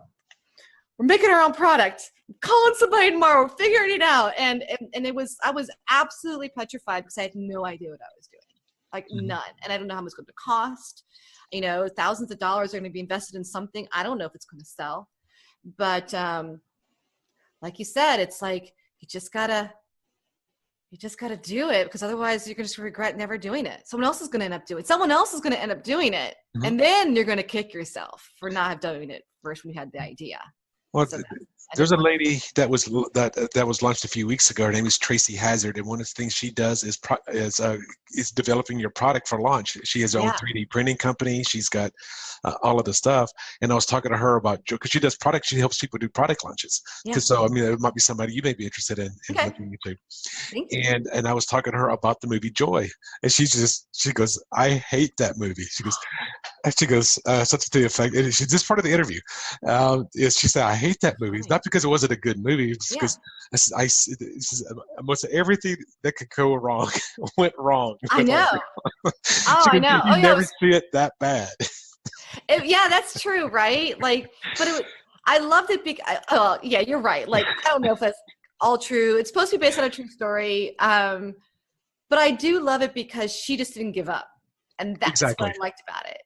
we're making our own product. I'm calling somebody tomorrow, we're figuring it out. And I was absolutely petrified, because I had no idea what I was doing, like none. And I don't know how much it's going to cost. Thousands of dollars are going to be invested in something. I don't know if it's going to sell, but like you said, it's like, you just gotta do it, because otherwise you're going to regret never doing it. Someone else is going to end up doing it. Mm-hmm. And then you're going to kick yourself for not doing it first when you had the idea. Well, so there's a lady that was launched a few weeks ago. Her name is Tracy Hazard, and one of the things she does is developing your product for launch. She has her own 3D printing company. She's got all of the stuff. And I was talking to her about, because she does products. She helps people do product launches. Yeah. So it might be somebody you may be interested in looking into. Thank you. And I was talking to her about the movie Joy, and she goes, I hate that movie. She goes, And she goes, something to the effect, and she's just part of the interview. Is she said, I hate that movie. It's not because it wasn't a good movie, it's because almost everything that could go wrong went wrong. I know. Oh, I know. You never see it that bad. Yeah, that's true, right? Like, but I loved it because, oh, yeah, you're right. Like, I don't know if that's all true. It's supposed to be based on a true story. But I do love it because she just didn't give up. And that's what I liked about it,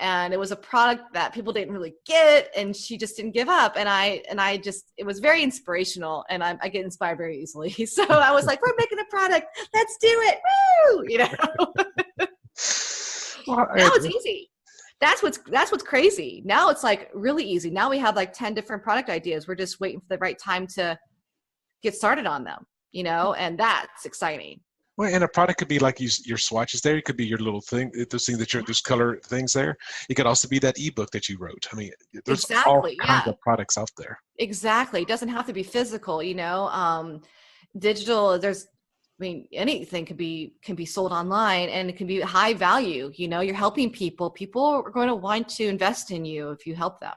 and it was a product that people didn't really get, and she just didn't give up. And it was very inspirational, and I get inspired very easily. So I was like, we're making a product. Let's do it. Woo! Well, now it's easy. That's what's crazy. Now it's like really easy. Now we have like 10 different product ideas. We're just waiting for the right time to get started on them, and that's exciting. Well, and a product could be like your swatches there. It could be your little thing, those things that those color things there. It could also be that ebook that you wrote. I mean, there's all kinds of products out there. Exactly. It doesn't have to be physical, digital. Anything can be sold online, and it can be high value. You're helping people. People are going to want to invest in you if you help them.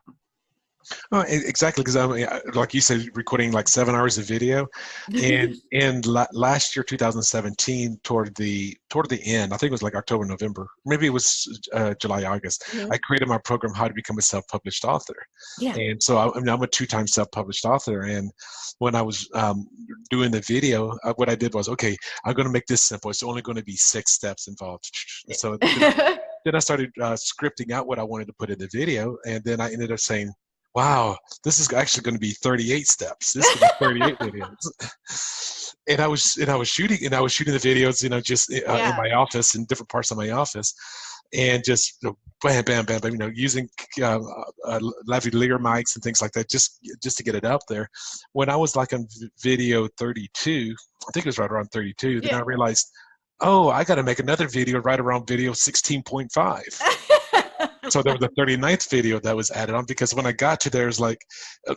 Oh, exactly, because like you said, recording like 7 hours of video, and last year, 2017, toward the end, I think it was like October, November, maybe it was July, August. I created my program, How to Become a Self-Published Author. Yeah. And so I'm a 2-time self-published author, and when I was doing the video, what I did was, okay, I'm going to make this simple. It's only going to be 6 steps involved. So then I started scripting out what I wanted to put in the video, and then I ended up saying, wow, this is actually going to be 38 steps. This is going to be 38 videos. And I was shooting the videos, just in my office, in different parts of my office, and just bam, bam, bam, bam, using lavalier mics and things like that, just to get it out there. When I was like on video 32, I think it was right around 32, then I realized, oh, I got to make another video right around video 16.5. So there was a 39th video that was added on, because when I got to there, it's like,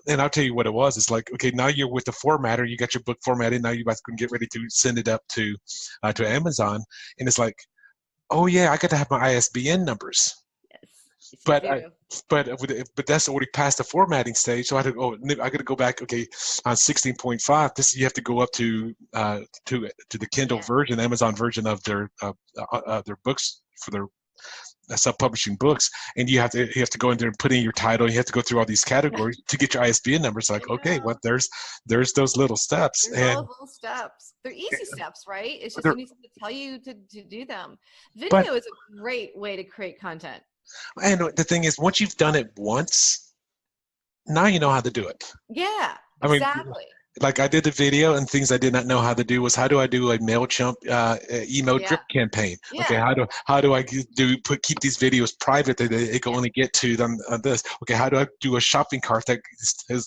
and I'll tell you what it was. It's like, okay, now you're with the formatter. You got your book formatted. Now you guys can get ready to send it up to Amazon. And it's like, oh yeah, I got to have my ISBN numbers. Yes, but that's already past the formatting stage. So I got to go back. Okay, on 16.5, this you have to go up to the Kindle version, Amazon version of their books for their self-publishing books, and you have to go in there and put in your title. You have to go through all these categories to get your ISBN numbers. Like, okay, well, there's those little steps. Those little steps. They're easy steps, right? It's just you need to tell you to do them. Video is a great way to create content. And the thing is, once you've done it once, now you know how to do it. Yeah, exactly. Like I did the video, and things I did not know how to do was, how do I do a MailChimp email drip campaign? Yeah. Okay, how do I keep these videos private that they can only get to them on this? Okay, how do I do a shopping cart that has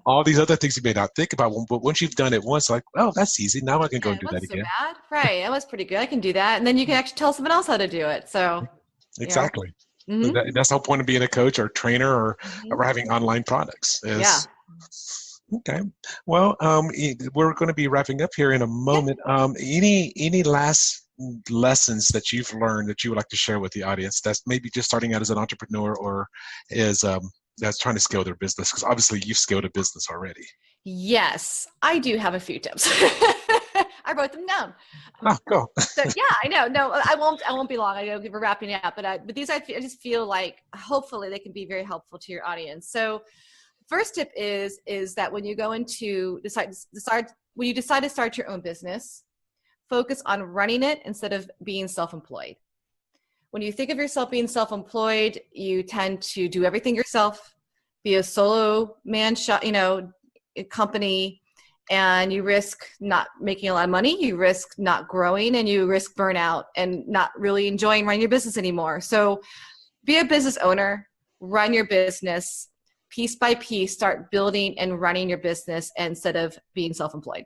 all these other things you may not think about? But once you've done it once, like, oh, that's easy. Now I can go and do that again. So bad. Right, that was pretty good. I can do that, and then you can actually tell someone else how to do it. So exactly. Mm-hmm. That's the whole point of being a coach or a trainer or having online products. Okay. Well, we're going to be wrapping up here in a moment. Any last lessons that you've learned that you would like to share with the audience that's maybe just starting out as an entrepreneur or is that's trying to scale their business? Because obviously you've scaled a business already. Yes, I do have a few tips. I wrote them down. Oh, go. So I know. No, I won't be long. I know we're wrapping it up, but these I just feel like hopefully they can be very helpful to your audience. So. First tip is that when you go into when you decide to start your own business, focus on running it instead of being self-employed. When you think of yourself being self-employed, you tend to do everything yourself, be a solo man company, and you risk not making a lot of money, you risk not growing, and you risk burnout and not really enjoying running your business anymore. So be a business owner, run your business. Piece by piece, start building and running your business instead of being self-employed.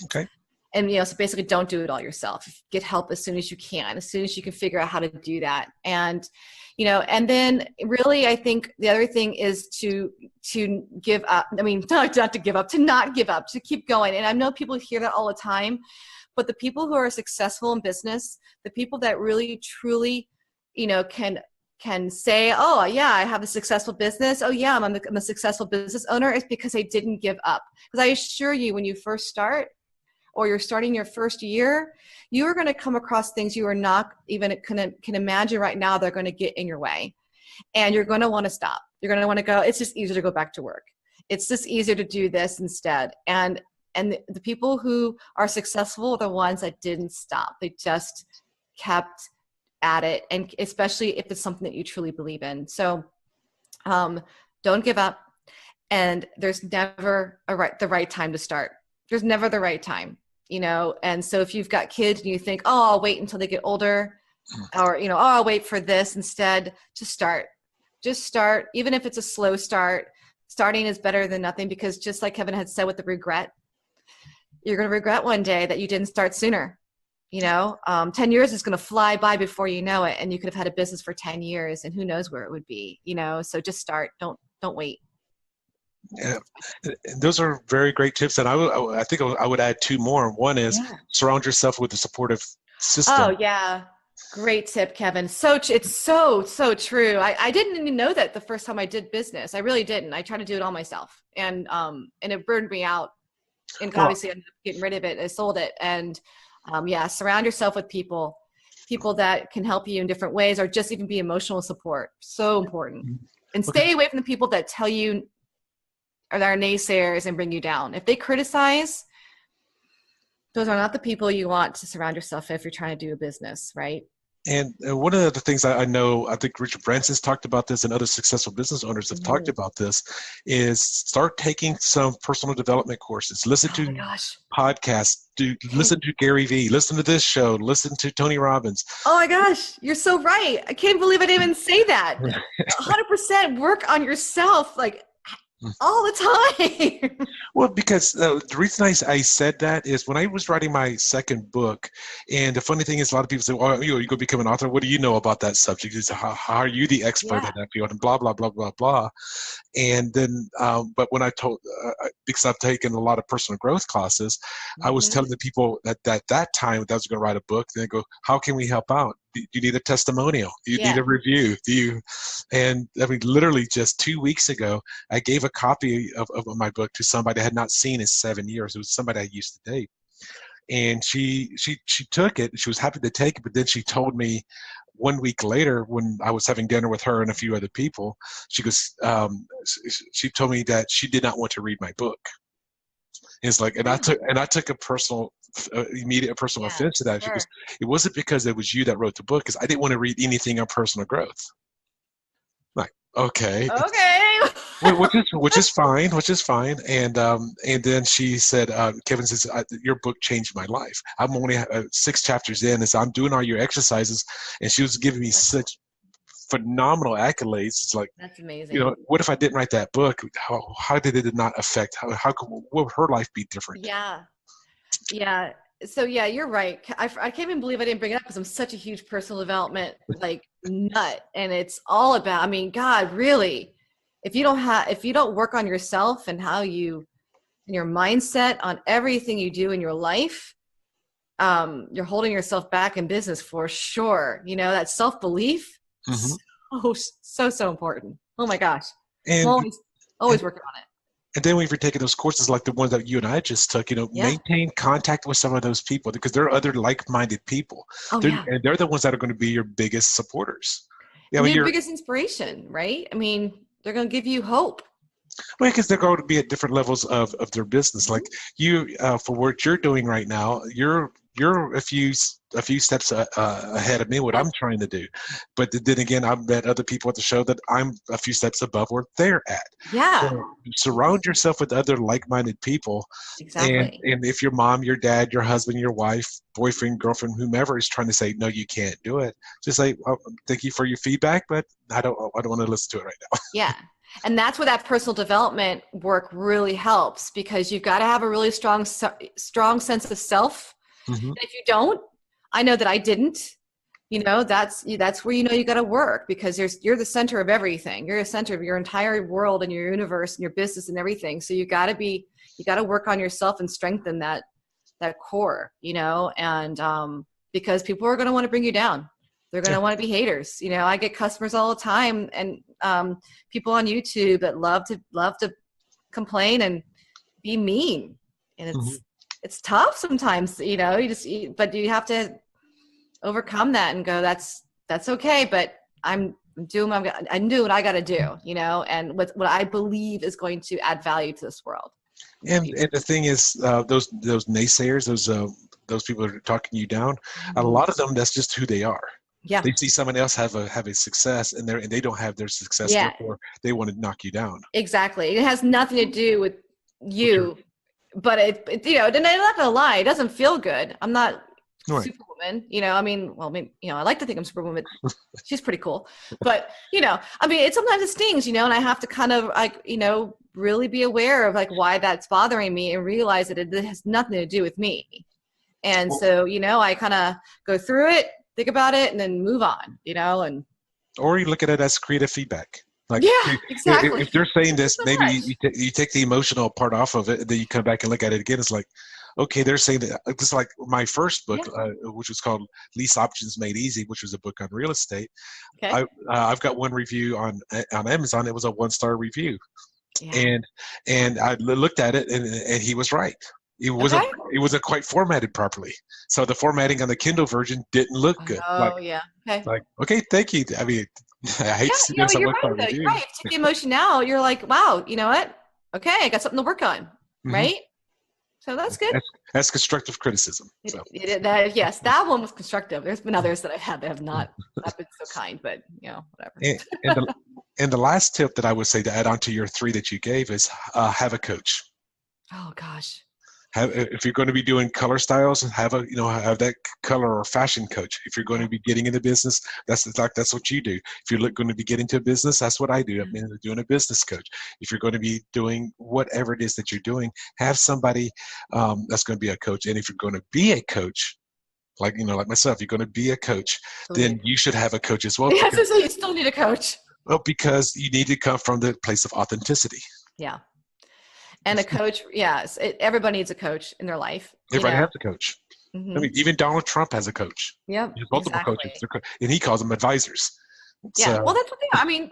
Okay. And, so basically don't do it all yourself. Get help as soon as you can figure out how to do that. And, and then really, I think the other thing is to give up. I mean, not to give up, to not give up, to keep going. And I know people hear that all the time, but the people who are successful in business, the people that really, truly can say, oh yeah, I have a successful business. Oh yeah, I'm a successful business owner. It's because they didn't give up. Because I assure you, when you first start, or you're starting your first year, you are going to come across things you are not even can imagine right now. They're going to get in your way, and you're going to want to stop. You're going to want to go, it's just easier to go back to work. It's just easier to do this instead. And the people who are successful are the ones that didn't stop. They just kept at it, and especially if it's something that you truly believe in. So don't give up. And there's never the right time to start. There's never the right time, and so if you've got kids and you think, oh, I'll wait until they get older, or oh, I'll wait for this instead, just start. Even if it's a slow start. Starting is better than nothing, because just like Kevin had said with the regret, you're going to regret one day that you didn't start sooner. 10 years is going to fly by before you know it, and you could have had a business for 10 years, and who knows where it would be. So just start. Don't wait. Yeah, those are very great tips, and I think I would add two more. One is surround yourself with a supportive system. Oh yeah, great tip, Kevin. It's so true. I didn't even know that the first time I did business. I really didn't. I tried to do it all myself, and it burned me out. And obviously, I ended up getting rid of it. I sold it, and surround yourself with people that can help you in different ways, or just even be emotional support. So important. And stay away from the people that tell you, or that are naysayers and bring you down. If they criticize, those are not the people you want to surround yourself with if you're trying to do a business, right? And one of the things I know, I think Richard Branson's talked about this, and other successful business owners have talked about this, is start taking some personal development courses. Listen to podcasts. Listen to Gary Vee. Listen to this show. Listen to Tony Robbins. Oh my gosh, you're so right. I can't believe I didn't even say that. 100% work on yourself, like all the time. Well, because the reason I said that is when I was writing my second book, and the funny thing is, a lot of people say, well, you go become an author. What do you know about that subject? Is how are you the expert in that field? And blah, blah, blah, blah, blah. And then, but when I told, because I've taken a lot of personal growth classes, I was telling the people at that time that I was going to write a book, they go, how can we help out? Do you need a testimonial? Do you need a review? And I mean, literally just 2 weeks ago, I gave a copy of my book to somebody I had not seen in 7 years. It was somebody I used to date. And she took it. She was happy to take it, but then she told me 1 week later, when I was having dinner with her and a few other people, she goes, she told me that she did not want to read my book. And it's like, and I took a personal, immediate personal offense to that. She goes, it wasn't because it was you that wrote the book, because I didn't want to read anything on personal growth. Like, okay. which is fine. And then she said, Kevin says, your book changed my life. I'm only 6 chapters in, and so I'm doing all your exercises, and she was giving me such phenomenal accolades. It's like, that's amazing. What if I didn't write that book? How did it not affect? What would her life be different? Yeah. So you're right. I can't even believe I didn't bring it up, because I'm such a huge personal development nut, and it's all about. I mean, God, really, if you don't work on yourself and and your mindset on everything you do in your life, you're holding yourself back in business for sure. That self-belief. So important. Oh my gosh. And I'm always working on it. And then we've taken those courses like the ones that you and I just took, maintain contact with some of those people, because they're other like-minded people. And they're the ones that are going to be your biggest supporters. Your biggest inspiration, right? I mean, they're going to give you hope. Well, because they're going to be at different levels of their business. Like you, for what you're doing right now, you're a few steps ahead of me, what I'm trying to do. But then again, I've met other people at the show that I'm a few steps above where they're at. So surround yourself with other like-minded people. Exactly. And if your mom, your dad, your husband, your wife, boyfriend, girlfriend, whomever is trying to say, no, you can't do it, just say, well, thank you for your feedback, but I don't want to listen to it right now. Yeah. And that's where that personal development work really helps, because you've got to have a really strong sense of self. And if you don't, I know that I didn't, that's where, you got to work, because you're the center of everything. You're the center of your entire world and your universe and your business and everything. So you got to work on yourself and strengthen that core, and because people are going to want to bring you down. They're going to want to be haters. I get customers all the time, and people on YouTube that love to complain and be mean. And it's tough sometimes, but you have to overcome that and go, that's okay. But I'm doing what I got to do, and what I believe is going to add value to this world. And the thing is, those naysayers, those people that are talking you down, a lot of them, that's just who they are. Yeah. They see someone else have a success, and they don't have their success. Yeah. Therefore, they want to knock you down. Exactly. It has nothing to do with you, but and I'm not gonna lie, it doesn't feel good. I'm not Superwoman, I like to think I'm Superwoman. She's pretty cool, but sometimes it stings, and I have to kind of really be aware of why that's bothering me and realize that it has nothing to do with me. And so, I kind of go through it, think about it, and then move on, or you look at it as creative feedback. Exactly. If they're saying this, maybe you take the emotional part off of it, and then you come back and look at it again. It's like, okay, they're saying that. It's like my first book, which was called Lease Options Made Easy, which was a book on real estate. Okay. I've got one review on Amazon. It was a 1-star review, and I looked at it, and he was right. It wasn't quite formatted properly. So the formatting on the Kindle version didn't look good. Okay, thank you. I mean, I hate to see there's a 1-star review. Right. Take the emotion out. You're like, wow, you know what? Okay, I got something to work on, right? So that's good. That's constructive criticism. So. Yes, that one was constructive. There's been others that I've had that have not been so kind, but whatever. And the last tip that I would say to add on to your 3 that you gave is have a coach. Oh gosh. If you're going to be doing color styles, have that color or fashion coach. If you're going to be getting into business, that's what you do. If you're going to be getting into a business, that's what I do. I'm doing a business coach. If you're going to be doing whatever it is that you're doing, have somebody that's going to be a coach. And if you're going to be a coach, like myself, you're going to be a coach, then you should have a coach as well. Yes, so you still need a coach. Well, because you need to come from the place of authenticity. Yeah. And a coach, yes, everybody needs a coach in their life. Everybody has a coach. Mm-hmm. I mean, even Donald Trump has a coach. Yeah, he has multiple coaches, and he calls them advisors. Yeah, well, that's what they are. I mean,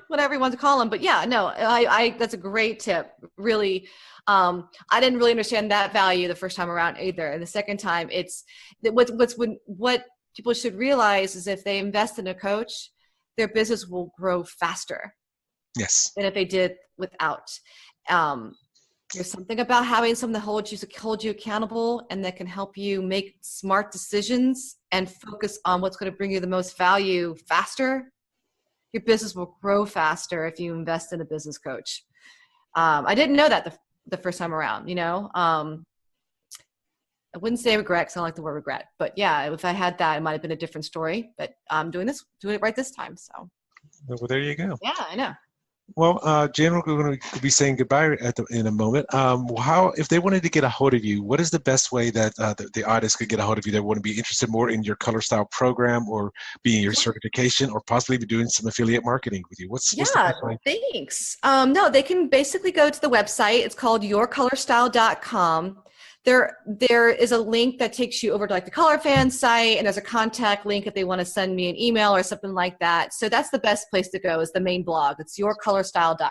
whatever you want to call them. But yeah, no, I that's a great tip. Really, I didn't really understand that value the first time around either. And the second time, it's what people should realize is if they invest in a coach, their business will grow faster. Yes. Than if they did without. There's something about having someone that hold you accountable and that can help you make smart decisions and focus on what's going to bring you the most value faster. Your business will grow faster if you invest in a business coach. I didn't know that the first time around, I wouldn't say regret because I don't like the word regret, but yeah, if I had that, it might've been a different story, but I'm doing it right this time. So. Well, there you go. Yeah, I know. Well, Jen, we're going to be saying goodbye in a moment. If they wanted to get a hold of you, what is the best way that the audience could get a hold of you? They want to be interested more in your color style program or being your certification or possibly be doing some affiliate marketing with you. What's the best way? Thanks. No, they can basically go to the website. It's called yourcolorstyle.com. There is a link that takes you over to the Color Fan site, and there's a contact link if they want to send me an email or something like that. So that's the best place to go is the main blog. It's yourcolorstyle.com.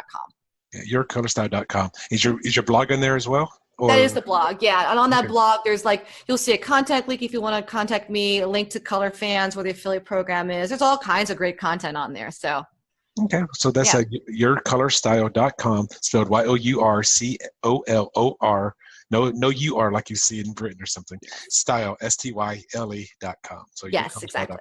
Yeah, yourcolorstyle.com. Is your blog in there as well? Or? That is the blog, yeah. And on that blog, there's you'll see a contact link if you want to contact me, a link to Color Fans where the affiliate program is. There's all kinds of great content on there. So. Okay, so that's yourcolorstyle.com, spelled YOURCOLOR. No UR like you see in Britain or something. Style, STYLE.com. So yes, exactly.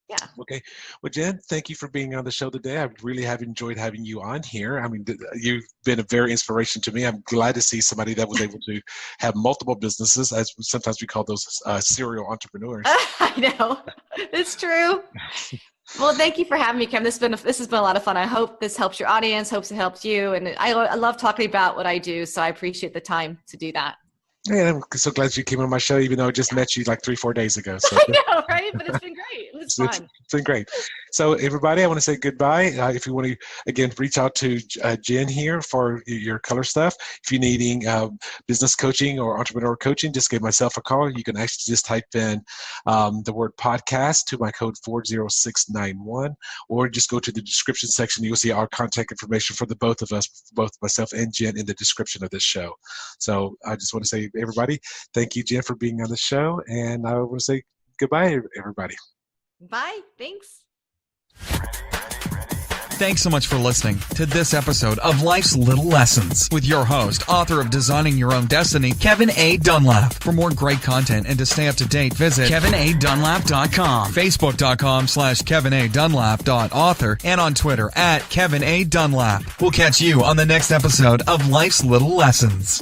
Yeah. Okay. Well, Jen, thank you for being on the show today. I really have enjoyed having you on here. I mean, you've been a very inspiration to me. I'm glad to see somebody that was able to have multiple businesses, as sometimes we call those serial entrepreneurs. I know. It's true. Well, thank you for having me, Kim. This has been a lot of fun. I hope this helps your audience, hopes it helps you. And I love talking about what I do, so I appreciate the time to do that. Yeah, I'm so glad you came on my show, even though I just met you 3-4 days ago. So. I know, right? But it's been great. was fun. It's been great. So everybody, I want to say goodbye. If you want to, again, reach out to Jen here for your color stuff. If you're needing business coaching or entrepreneur coaching, just give myself a call. You can actually just type in the word podcast to my code 40691, or just go to the description section. You'll see our contact information for the both of us, both myself and Jen, in the description of this show. So I just want to say, everybody, thank you, Jen, for being on the show. And I want to say goodbye, everybody. Bye. Thanks. Thanks so much for listening to this episode of Life's Little Lessons with your host, author of Designing Your Own Destiny, Kevin A. Dunlap. For more great content and to stay up to date, visit kevinadunlap.com, facebook.com/kevinadunlap.author, and on Twitter @Kevin A. Dunlap. We'll catch you on the next episode of Life's Little Lessons.